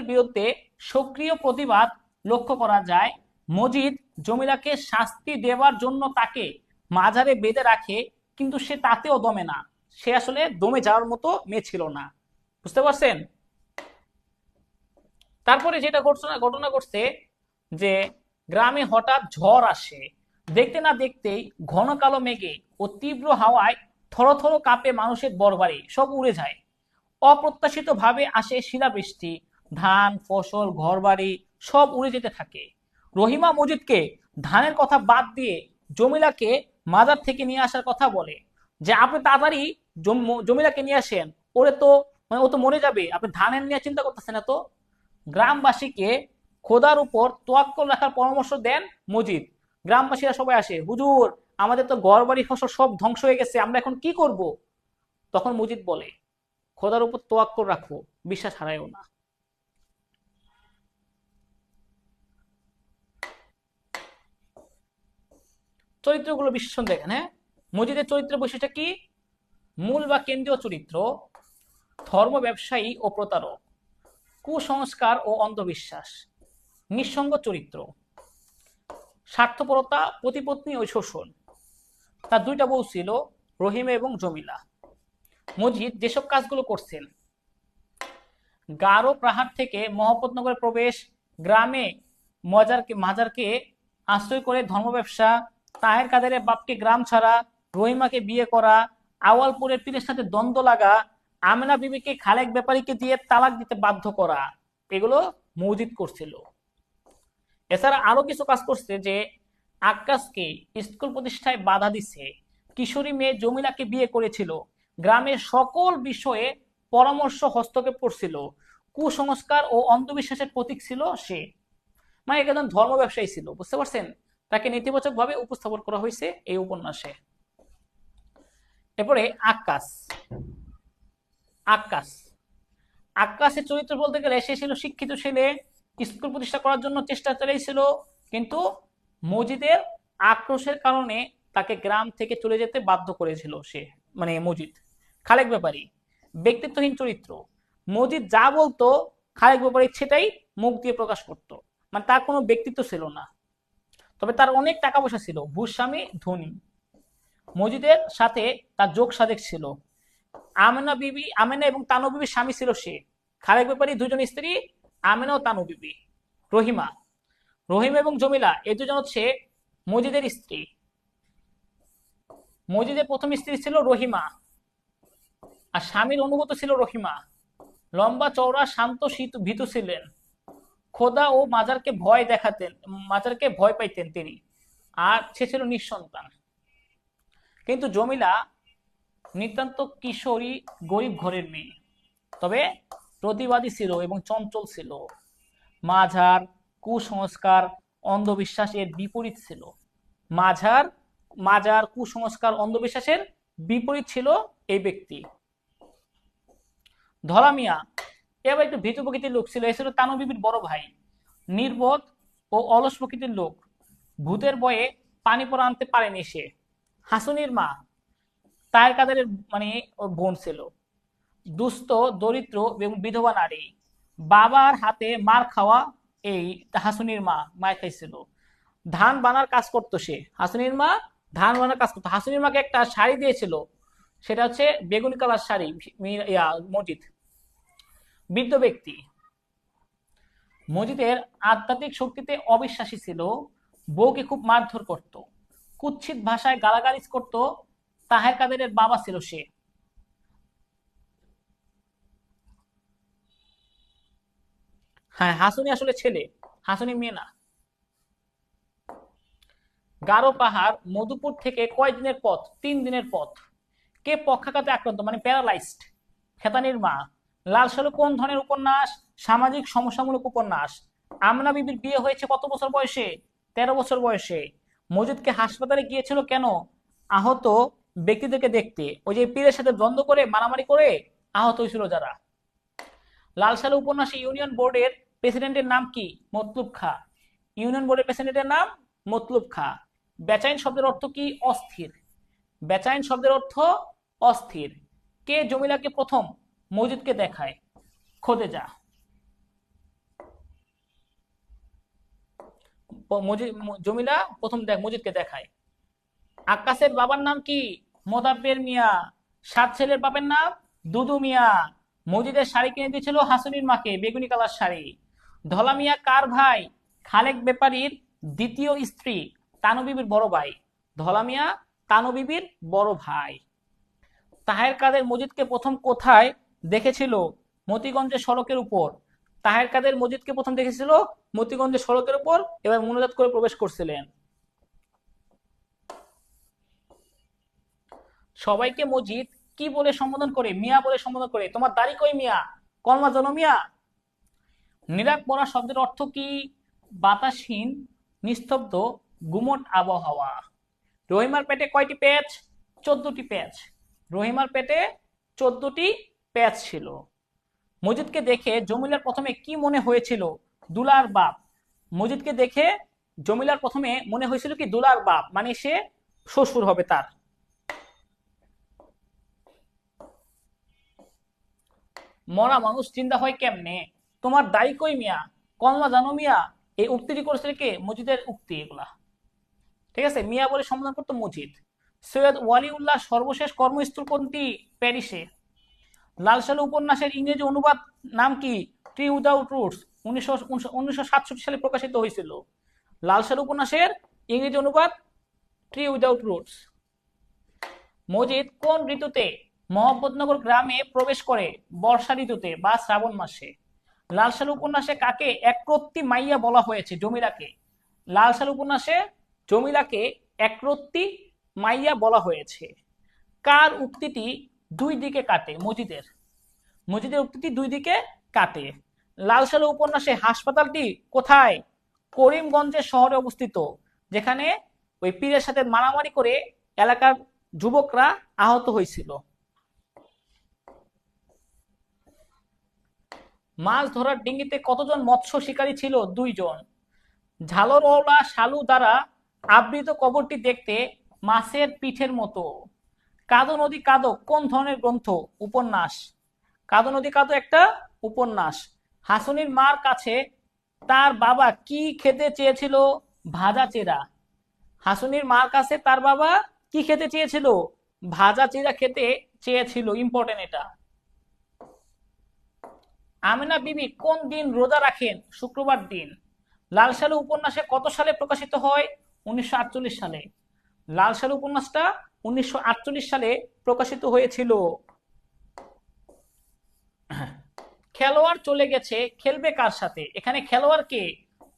বিরুদ্ধে সক্রিয় প্রতিবাদ লক্ষ্য করা যায়। মজিদ জমিলাকে শাস্তি দেওয়ার জন্য তাকে মাঝারে বেঁধে রাখে, কিন্তু সে তাতেও দমে না। সে আসলে দমে যাওয়ার মতো মেয়ে ছিল না, বুঝতে পারছেন? তারপরে যেটা ঘটনা ঘটছে যে গ্রামে হঠাৎ ঝড় আসে। দেখতে না দেখতেই ঘন কালো মেঘে ও তীব্র হাওয়ায় থরথর কাঁপে মানুষের ঘরবাড়ি, সব উড়ে যায়। অপ্রত্যাশিত ভাবে আসে শিলাবৃষ্টি, ধান, ফসল, ঘরবাড়ি সব উড়ে যেতে থাকে। রহিমা মজিদকে ধানের কথা বাদ দিয়ে জমিলাকে মাজার থেকে নিয়ে আসার কথা বলে, যে আপনি তাড়াতাড়ি জমিলাকে নিয়ে আসেন, ও তো মরে যাবে, আপনি ধানের নিয়ে চিন্তা করতেছেন না তো। গ্রামবাসীকে খোদার উপর তোয়াক্কুল রাখার পরামর্শ দেন মজিদ। গ্রামবাসীরা সবাই আসে, হুজুর আমাদের তো ঘর বাড়ি ফসল সব ধ্বংস হয়ে গেছে, আমরা এখন কি করব? তখন মজিদ বলে, খোদার উপর তোয়াক্কুল রাখো, বিশ্বাস হারায়ও না। চরিত্রগুলো বিশ্লেষণ দেখেন। হ্যাঁ, মজিদের চরিত্রের বৈশিষ্ট্য কি? মূল বা কেন্দ্রীয় চরিত্র ধর্ম ব্যবসায়ী ও প্রতারক, কুসংস্কার ও অন্ধবিশ্বাস। নিঃসঙ্গ চরিত্র, স্বার্থপরতা, প্রতিপত্নী ও শোষণ। তার দুইটা বউ ছিল, রহিমা এবং জমিলা। মজিদ যেসব কাজগুলো করছেন: গারো পাহাড় থেকে মহম্মদনগরে প্রবেশ, গ্রামে মাজারকে আশ্রয় করে ধর্ম ব্যবসা, তাহের কাদেরের বাপকে গ্রাম ছাড়া, রহিমাকে বিয়ে করা, আওয়ালপুরের পীরের সাথে দ্বন্দ্ব লাগা, আমেনা বিবিকে খালেক ব্যাপারীকে দিয়ে তালাক দিতে বাধ্য করা, এগুলো মজিদ করছিল। এছাড়া আরো কিছু কাজ করছে, যে আক্কাসকে স্কুল প্রতিষ্ঠায় বাধা দিচ্ছে, কিশোরী মেয়ে জমিলাকে বিয়ে করেছিল, গ্রামের সকল বিষয়ে পরামর্শ হস্তক্ষেপ করছিল, কুসংস্কার ও অন্ধবিশ্বাসের প্রতীক ছিল সে। মানে একজন ধর্ম ব্যবসায়ী ছিল, বুঝতে পারছেন? তাকে নেতিবাচক ভাবে উপস্থাপন করা হয়েছে এই উপন্যাসে। এরপরে আক্কাস। আক্কাস। আক্কাসের চরিত্র বলতে গেলে সে ছিল শিক্ষিত ছেলে, স্কুল প্রতিষ্ঠা করার জন্য চেষ্টা চালিয়েছিল, কিন্তু মজিদের আক্রোশের কারণে তাকে গ্রাম থেকে চলে যেতে বাধ্য করেছিল সে, মানে মজিদ। খালেক ব্যাপারী ব্যক্তিত্বহীন চরিত্র। মজিদ যা বলতো খালেক ব্যাপারী সেটাই মুখ দিয়ে প্রকাশ করত, মানে তার কোনো ব্যক্তিত্ব ছিল না। তবে তার অনেক টাকা পয়সা ছিল, ভূস্বামী, ধনী। মজিদের সাথে তার যোগ সাজেক ছিল। আমেনা এবং তানু বিবির স্বামী ছিল সে। খালেক ব্যাপারী দুজন স্ত্রী, আমেনা ও তানু বিবি। রহিমা রহিমা এবং জমিলা এই দুজন হচ্ছে মজিদের স্ত্রী। মজিদের প্রথম স্ত্রী ছিল রহিমা, আর স্বামীর অনুগত ছিল রহিমা। লম্বা চওড়া, শান্ত ভীতু ছিলেন। খোদা ও মাজারকে ভয় পাইতেন তিনি, আর সে ছিল নিঃসন্তান। কিন্তু জমিলা নিতান্ত কিশোরী, গরিব ঘরের মেয়ে, তবে প্রতিবাদী ছিল এবং চঞ্চল ছিল। মাঝার কুসংস্কার, অন্ধবিশ্বাস এর বিপরীত ছিল। মাঝার মাজার কুসংস্কার, অন্ধবিশ্বাসের বিপরীত ছিল এই ব্যক্তি। ধলা মিয়া এবার একটু ভীতু প্রকৃতির লোক ছিল। এ ছিল তানু বিবির বড় ভাই। নির্বোধ ও অলস প্রকৃতির লোক, ভূতের ভয়ে পানি পড়া আনতে পারেনি সে। হাসুনির মা তার কাদের মানে ওর বোন ছিল। দুস্থ, দরিদ্র এবং বিধবা নারী। বাবার হাতে মার খাওয়া এই হাসুনির মা মার খাইছিল। ধান বানার কাজ করতো সে। হাসুনির মা ধান বানার কাজ করতো। হাসুনির মাকে একটা শাড়ি দিয়েছিল, সেটা হচ্ছে বেগুনি কালার শাড়ি মজিদ। বৃদ্ধ ব্যক্তি মজিদের আধ্যাত্মিক শক্তিতে অবিশ্বাসী ছিল। বউকে খুব মারধর করত, কুৎসিত ভাষায় গালাগালিজ করত। তাহের কাদেরের বাবা ছিল সে। হ্যাঁ, হাসুনি আসলে ছেলে, হাসুনি মেয়ে না। গারো পাহাড় মধুপুর থেকে কয় দিনের পথ? 3 দিনের পথ। কে পক্ষাঘাতে আক্রান্ত, মানে প্যারালাইজড? খেতানির মা। লাল সালু কোন ধরনের উপন্যাস? সামাজিক সমস্যামূলক উপন্যাস। আমনা বিবির বিয়ে হয়েছে কত বছর বয়সে? 13 বছর বয়সে। মজিদকে হাসপাতালে গিয়েছিল কেন? আহত ব্যক্তিদেরকে দেখতে। ওই যে পীরের সাথে দ্বন্দ্ব করে, মারামারি করে আহত হয়েছিল যারা। লাল সালু উপন্যাসে ইউনিয়ন বোর্ডের প্রেসিডেন্টের নাম কি? মতলুব খা। ইউনিয়ন বোর্ডের প্রেসিডেন্টের নাম মতলুব খা। বেচাইন শব্দের অর্থ কি? অস্থির। বেচাইন শব্দের অর্থ অস্থির। কে জমিলাকে প্রথম মজিদকে দেখায়? খোদেজা। জমিলা প্রথম মজিদকে দেখায়। আক্কাসের বাবার নাম কি? মোদাব্বের মিয়া। 7 ছেলের বাবার নাম দুদু মিয়া। মজিদের শাড়ি কিনে দিয়েছিল হাসুনির মাকে, বেগুনি কালার শাড়ি। ধলা মিয়া কার ভাই? খালেক ব্যাপারীর দ্বিতীয় স্ত্রী, তানু বিবির বড় ভাই। ধলা মিয়া তানু বিবির বড় ভাই। তাহের কাদের মজিদকে প্রথম কোথায় দেখেছিল? মতিগঞ্জের সড়কের উপর। তাহের কাদের মজিদকে প্রথম দেখেছিল মতিগঞ্জের সড়কের উপর, এবার মুনাজাত করে প্রবেশ করছিলেন। সবাইকে মজিদ কি বলে সম্বোধন করে? মিয়া বলে সম্বোধন করে। তোমার দাড়ি কই মিয়া? কলমা জানো মিয়া? নিরাক পড়া শব্দের অর্থ কি? বাতাসহীন, নিস্তব্ধ, গুমট আবহাওয়া। রহিমার পেটে কয়টি প্যাচ? 14টি প্যাচ। রহিমার পেটে 14টি প্যাচ ছিল। মজিদকে দেখে জমিলার প্রথমে কি মনে হয়েছিল? দুলার বাপ। মজিদকে দেখে জমিলার প্রথমে মনে হয়েছিল কি? দুলার বাপ, মানে সে শ্বশুর হবে তার। মরা মানুষ চিন্তা হয় কেমনে? তোমার দাড়ি কই মিয়া? কলমা জানো মিয়া? এই উক্তিটি করেছিল কে? মজিদের উক্তি এগুলা। ঠিক আছে, মিয়া বলে সম্বোধন করতো মজিদ। সৈয়দ ওয়ালিউল্লাহ সর্বশেষ কর্মস্থল কোনটি? প্যারিসে। লাল সালু উপন্যাসের ইংরেজি অনুবাদ নাম কি? Tree without roots. 1967 সালে প্রকাশিত হয়েছিল। লাল সালু উপন্যাসের ইংরেজি অনুবাদ ট্রি উইদাউট রুটস। মজিদ কোন ঋতুতে মোহাম্মদনগর গ্রামে প্রবেশ করে? বর্ষা ঋতুতে বা শ্রাবণ মাসে। লাল সালু উপন্যাসে কাকে একরত্তি মাইয়া বলা হয়েছে? জমিলাকে। লাল সালু উপন্যাসে জমিলাকে একরত্তি মাইয়া বলা হয়েছে। কার উক্তিটি দুই দিকে কাটে? মজিদের। মজিদের উক্তিটি দুই দিকে কাটে। লাল সালু উপন্যাসে হাসপাতালটি কোথায়? করিমগঞ্জের শহরে অবস্থিত, যেখানে ওই পীরের সাথে মারামারি করে এলাকার যুবকরা আহত হয়েছিল। মাছ ধরার ডিঙ্গিতে কতজন মৎস্য শিকারী ছিল? 2 জন। ঝালরওয়ালা শালু দ্বারা আবৃত কবরটি দেখতে মাছের পিঠের মতো। কাদো নদী কাদো কোন ধরনের গ্রন্থ? উপন্যাস। কাদো নদী কাদো একটা উপন্যাস। হাসুনির মার কাছে তার বাবা কি খেতে চেয়েছিল? ভাজা চেরা। হাসুনির মার কাছে তার বাবা কি খেতে চেয়েছিল? ভাজা চিড়া খেতে চেয়েছিল। ইম্পর্টেন্ট এটা। আমেনা বিবি কোন দিন রোজা রাখেন? শুক্রবার দিন। লাল সালু উপন্যাসে কত সালে প্রকাশিত হয়? 1948 সালে। লাল সালু উপন্যাসটা 1948 সালে প্রকাশিত হয়েছিল। খেলোয়াড় চলে গেছে, খেলবে কার সাথে? এখানে খেলোয়াড় কে?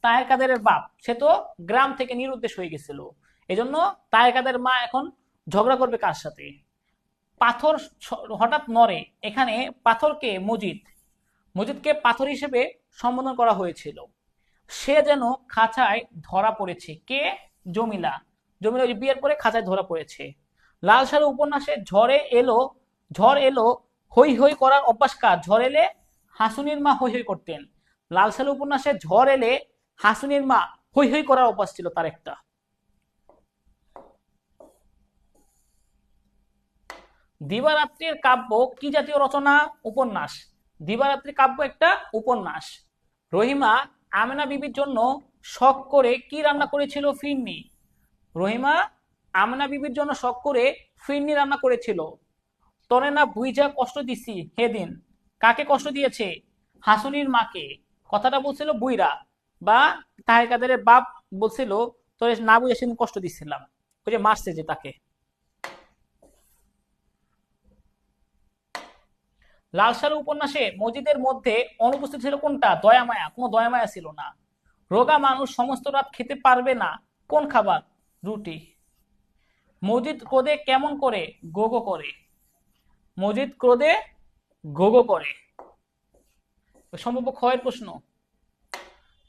তাহের কাদেরের বাপ। সে তো গ্রাম থেকে নিরুদ্দেশ হয়ে গেছিল, এজন্য তাহের কাদের মা এখন ঝগড়া করবে কার সাথে? পাথর হঠাৎ নড়ে, এখানে পাথরকে মজিদ। মজিদকে পাথর হিসেবে সম্বোধন করা হয়েছিল। সে যেন খাঁচায় ধরা পড়েছে, কে? জমিলা। জমিলা বিয়ের পরে খাঁচায় ধরা পড়েছে। লাল সালু উপন্যাসে ঝড় এলো হই হই করার অভ্যাস কার? ঝড় এলে হাসুনির মা হই হই করতেন। লাল সালু উপন্যাসে ঝড় এলে হাসুনির মা হই হই করার অভ্যাস ছিল তার একটা। দিবারাত্রির কাব্য কি জাতীয় রচনা? উপন্যাস। দিবারাত্রি কাব্য একটা উপন্যাস। রহিমা আমেনা বিবির জন্য শখ করে কি রান্না করেছিল? ফিরনি। রহিমা আমেনা বিবির জন্য শখ করে ফিরনি রান্না করেছিল। তরে না বুইঝা কষ্ট দিছি হেদিন। কাকে কষ্ট দিয়েছে? হাসুনির মাকে। কথাটা বলছিল বুইরা, বা তাহের কাদেরের বাপ বলছিল তোরে না বুঝে সেদিন কষ্ট দিচ্ছিলাম, ওই যে মারছে যে তাকে। লাল সালু উপন্যাসে মজিদের মধ্যে অনুপস্থিত ছিল কোনটা? দয়া মায়া। কোনো দয়া মায়া ছিল না। রোগা মানুষ সমস্ত রাত খেতে পারবে না, কোন খাবার? রুটি। মজিদ ক্রোধে কেমন করে? গোগো করে। মজিদ ক্রোধে গোগো করে। সম্ভব ক্ষয়ের প্রশ্ন।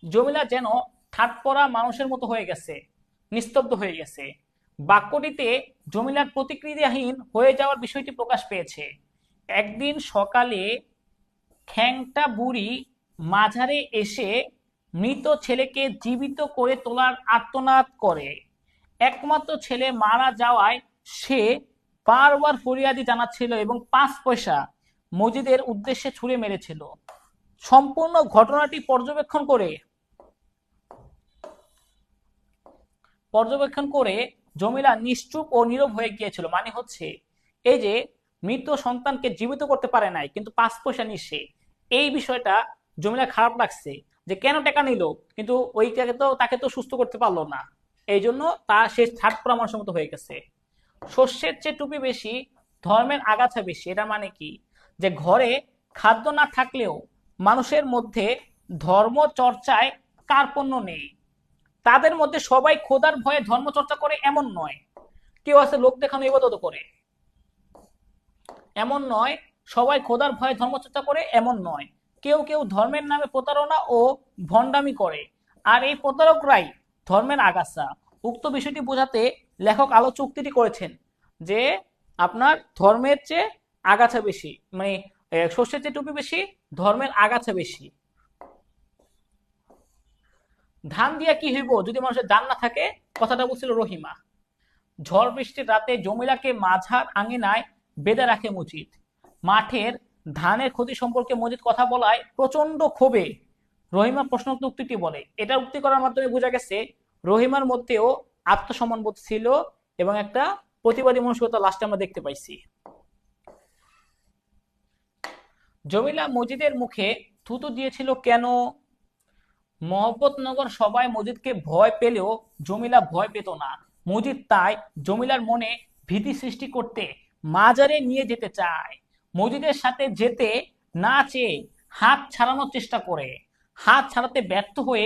জমিলা যেন ঠাট পড়া মানুষের মতো হয়ে গেছে, নিস্তব্ধ হয়ে গেছে। বাক্যটিতে জমিলার প্রতিক্রিয়াহীন হয়ে যাওয়ার বিষয়টি প্রকাশ পেয়েছে। একদিন সকালে খ্যাংটা বুড়ি মাঝারে এসে মৃত ছেলেকে জীবিত করে তোলার আর্তনাদ করে। একমাত্র ছেলে মারা যাওয়ায় সে বারবার ফরিয়াদি জানাচ্ছিল এবং 5 পয়সা মজিদের উদ্দেশ্যে ছুঁড়ে মেরেছিল। সম্পূর্ণ ঘটনাটি পর্যবেক্ষণ করে জমিলা নিশ্চুপ ও নীরব হয়ে গিয়েছিল। মানে হচ্ছে এই যে মৃত সন্তানকে জীবিত করতে পারে নাই, কিন্তু 5 পয়সা নিচ্ছে, এই বিষয়টা জমিলা খারাপ লাগছে যে কেন টাকা নিল, কিন্তু তাকে তো সুস্থ করতে পারলো না, এই জন্য তার সে ছাড় পরামর্শ মতো হয়ে গেছে। শস্যের চেয়ে টুপি বেশি, ধর্মের আগাছা বেশি। এটা মানে কি? যে ঘরে খাদ্য না থাকলেও মানুষের মধ্যে ধর্ম চর্চায় কার্পণ্য নেই। তাদের মধ্যে সবাই খোদার ভয়ে ধর্ম চর্চা করে এমন নয়। কেউ আছে লোক দেখানো ইবাদত করে, এমন নয়। সবাই খোদার ভয়ে ধর্মচর্চা করে এমন নয়। কেউ কেউ ধর্মের নামে প্রতারণা ও ভণ্ডামি করে, আর এই প্রতারকরাই ধর্মের আগাছা। উক্ত বিষয়টি বোঝাতে লেখক আলোচ্য উক্তিটি করেছেন যে আপনার ধর্মের চেয়ে আগাছা বেশি, মানে শস্যের চেয়ে টুপি বেশি, ধর্মের আগাছা বেশি। ধান দিয়া কি হইব যদি মানুষের ধান না থাকে? কথাটা বলছিল রহিমা। ঝড় বৃষ্টির রাতে জমিলাকে মাঝার আঙিনায় বেঁধে রাখে মজিদ। মাঠের ধানের ক্ষতি সম্পর্কে মজিদ কথা বলায় প্রচন্ড ক্ষোভে রহিমা প্রশ্নোক্ত উক্তিটি বলে। এটা উক্তি করার মাধ্যমে বোঝা গেছে রহিমার মধ্যেও আত্মসম্মানবোধ ছিল এবং একটা প্রতিবাদী মানসিকতা লাস্টে আমরা দেখতে পাইছি। জমিলা মজিদের মুখে থুতু দিয়েছিল কেন? মহব্বতনগর সবাই মজিদকে ভয় পেলেও জমিলা ভয় পেত না। মজিদ তাই জমিলার মনে ভীতি সৃষ্টি করতে মাজারে নিয়ে যেতে চায়। মজিদের সাথে যেতে না চেয়ে হাত ছাড়ানোর চেষ্টা করে। হাত ছাড়াতে ব্যর্থ হয়ে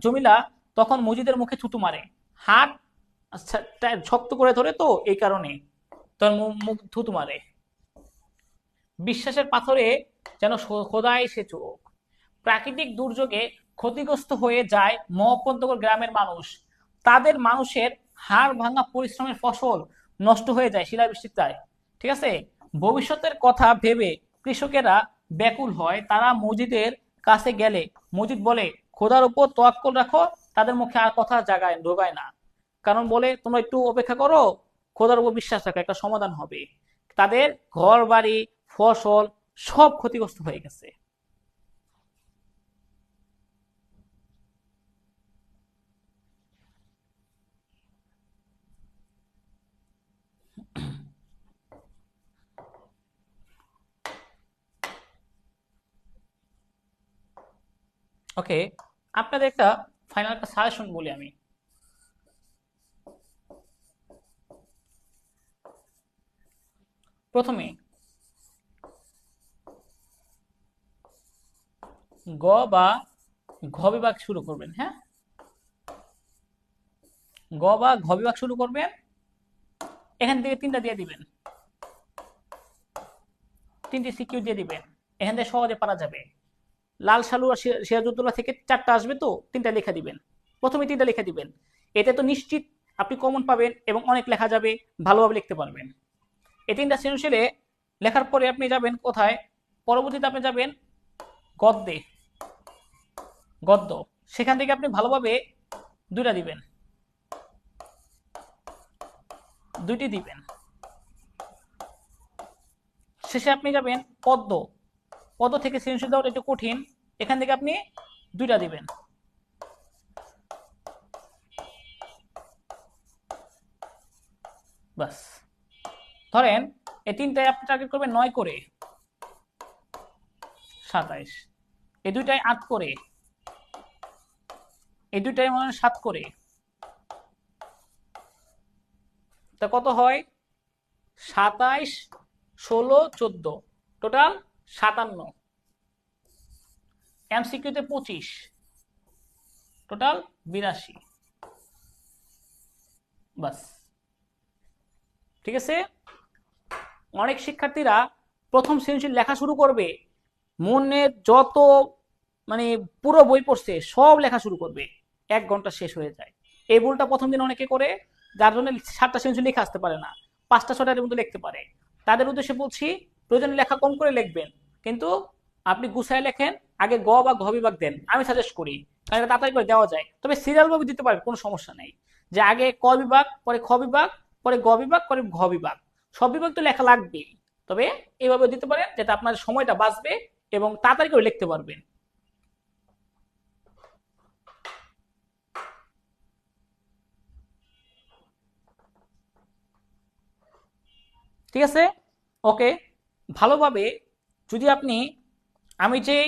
জমিলা তখন মজিদের মুখে থুতু মারে। হাত শক্ত করে ধরে তো এই কারণে তখন মুখ থুতু মারে। বিশ্বাসের পাথরে যেন খোদাই সে চোখ। প্রাকৃতিক দুর্যোগে ক্ষতিগ্রস্ত হয়ে যায় মহব্বতনগর গ্রামের মানুষ। তাদের মানুষের হাড় ভাঙা পরিশ্রমের ফসল নষ্ট হয়ে যায় শিলাবৃষ্টিতে। ঠিক আছে, ভবিষ্যতের কথা ভেবে কৃষকেরা ব্যাকুল হয়, তারা মসজিদের কাছে গেলে মসজিদ বলে খোদার উপর তাওয়াক্কুল রাখো, তাদের মুখে আর কথা জাগায় ঢোকায় না। কারণ বলে তোমরা একটু অপেক্ষা করো, খোদার উপর বিশ্বাস রাখো, একটা সমাধান হবে। তাদের ঘর বাড়ি ফসল সব ক্ষতিগ্রস্ত হয়ে গেছে। ওকে, আপনাদের একটা ফাইনাল একটা সাজেশন বলি আমি। প্রথমে গ বা ঘ বিভাগ শুরু করবেন। হ্যাঁ, গ বা ঘ বিভাগ শুরু করবেন, এখান থেকে 3টা দিয়ে দিবেন, 3টি সিকিউ দিয়ে দিবেন, এখান থেকে সহজে পারা যাবে। লাল সালু আর সিরাজউদ্দৌলা থেকে 4টা আসবে, তো 3টা লেখা দিবেন, প্রথমে 3টা লেখা দিবেন। এতে তো নিশ্চিত আপনি কমন পাবেন এবং অনেক লেখা যাবে, ভালোভাবে লিখতে পারবেন। এই 3টা সৃজনশীলে লেখার পরে আপনি যাবেন কোথায়, পরবর্তীতে আপনি যাবেন গদ্যে, গদ্য, সেখান থেকে আপনি ভালোভাবে 2টা দিবেন, 2টি দিবেন। শেষে আপনি যাবেন পদ্য, পদ্য থেকে সৃজনশীল দেওয়াটা একটু কঠিন, এখান থেকে আপনি 2টা দিবেন। বাস, ধরেন এই 3টায় আপনি টার্গেট করবেন 9 করে, 27, এই 2টায় 8 করে, এই 2টায় 7 করে, তা কত হয়? 27, 16, 14, টোটাল 57। এমসিকিউতে 25, টোটাল 82। বাস, ঠিক আছে। অনেক শিক্ষার্থীরা প্রথম সৃজনশীল লেখা শুরু করবে, মনে যত মানে পুরো বই পড়ছে সব লেখা শুরু করবে, 1 ঘন্টা শেষ হয়ে যায়। এই ভুলটা প্রথম দিন অনেকে করে, যার জন্য 7টা সৃজনশীল লেখা আসতে পারে না, 5টা 6টার মধ্যে লিখতে পারে। তাদের উদ্দেশ্যে বলছি, প্রয়োজনে লেখা কম করে লিখবেন, কিন্তু আপনি গুছায় লেখেন, আগে গ বা ঘ বিভাগ দেন, আমি সাজেস্ট করি, কারণ এটা তাড়াতাড়ি করে দেওয়া যায়। তবে সিরিয়াল ভাবে দিতে পারবেন, কোনো সমস্যা নেই, যে আগে ক বিভাগ, পরে খ বিভাগ, পরে গ বিভাগ, পরে ঘ বিভাগ, সব বিভাগ তো লেখা লাগবেই। তবে এইভাবে দিতে পারেন, যাতে আপনার সময়টা বাঁচবে এবং তাড়াতাড়ি করে লিখতে পারবেন। ঠিক আছে, ওকে। ভালোভাবে যদি আপনি, আমি যে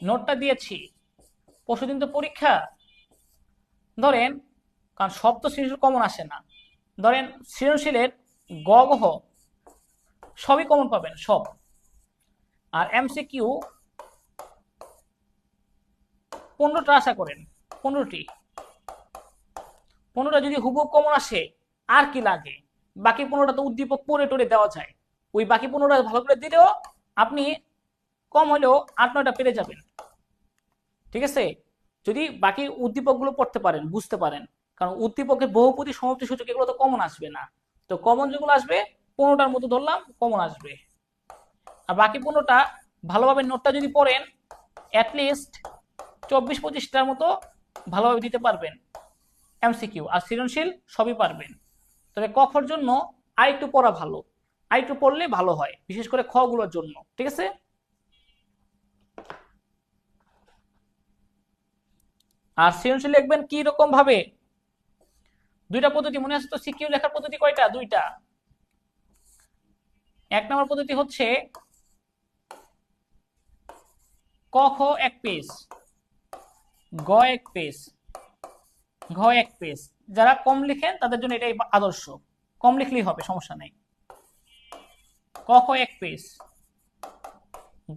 নোটটা দিয়েছি, পরশুদিন তো পরীক্ষা, ধরেন, কারণ সব তো সৃজনশীল কমন আসে না, ধরেন সৃজনশীলের গ ঘ সবই কমন পাবেন সব, আর এমসিকিউ 15টা আশা করেন, 15টি, 15টা যদি হুবহু কমন আসে আর কি লাগে, বাকি 15টা তো উদ্দীপক পড়ে টরে দেওয়া যায়, ওই বাকি 15টা ভালো করে দিলেও আপনি কম হলেও 8-9টা পেরে যাবেন। ঠিক আছে, যদি বাকি উদ্দীপকগুলো পড়তে পারেন, বুঝতে পারেন, কারণ উদ্দীপকের বহুপদী সমাপ্তি সূচক এগুলো তো কমন আসবে না, তো কমন যেগুলো আসবে 15টার মতো ধরলাম কমন আসবে, আর বাকি 15টা ভালোভাবে নোটটা যদি পড়েন, অ্যাটলিস্ট 24-25টার মতো ভালোভাবে দিতে পারবেন এমসিকিউ, আর সৃজনশীল সবই পারবেন। তবে ক খর জন্য আরেকটু পড়া ভালো, আরেকটু পড়লে ভালো হয়, বিশেষ করে খ গুলোর জন্য। ঠিক আছে, আর সৃজনশীল লিখবেন কি রকম ভাবে, 2টা পদ্ধতি মনে আছে তো, সিকিউ লেখার পদ্ধতি কয়টা? 2টা। 1 নম্বর পদ্ধতি হচ্ছে ক খ 1 পেজ, গ 1 পেজ, ঘ 1 পেজ। যারা কম লিখেন তাদের জন্য এটাই আদর্শ, কম লিখলেই হবে, সমস্যা নেই। ক খ 1 পেজ,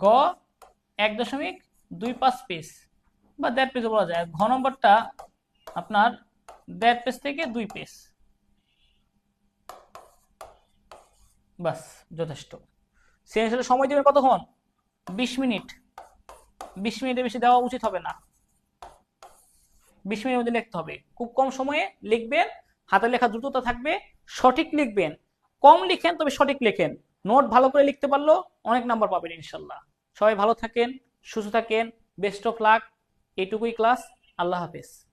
গ 1.25 পেজ বা 1.5 পেজ বলা যায়, ঘ নম্বরটা আপনার 1.5 পেজ থেকে 2 পেজ, বাস যথেষ্ট। সৃজনশীলের সময় দেবেন কতক্ষণ? 20 মিনিট, 20 মিনিটের বেশি দেওয়া উচিত হবে না, 20 মিনিটের মধ্যে লিখতে হবে, খুব কম সময়ে লিখবেন, হাতের লেখা দ্রুততা থাকবে, সঠিক লিখবেন, কম লিখেন তবে সঠিক লেখেন, নোট ভালো করে লিখতে পারলো অনেক নাম্বার পাবেন ইনশাল্লাহ। সবাই ভালো থাকেন, সুস্থ থাকেন, বেস্ট অফ লাক। এইটুকুই ক্লাস। আল্লাহ হাফেজ।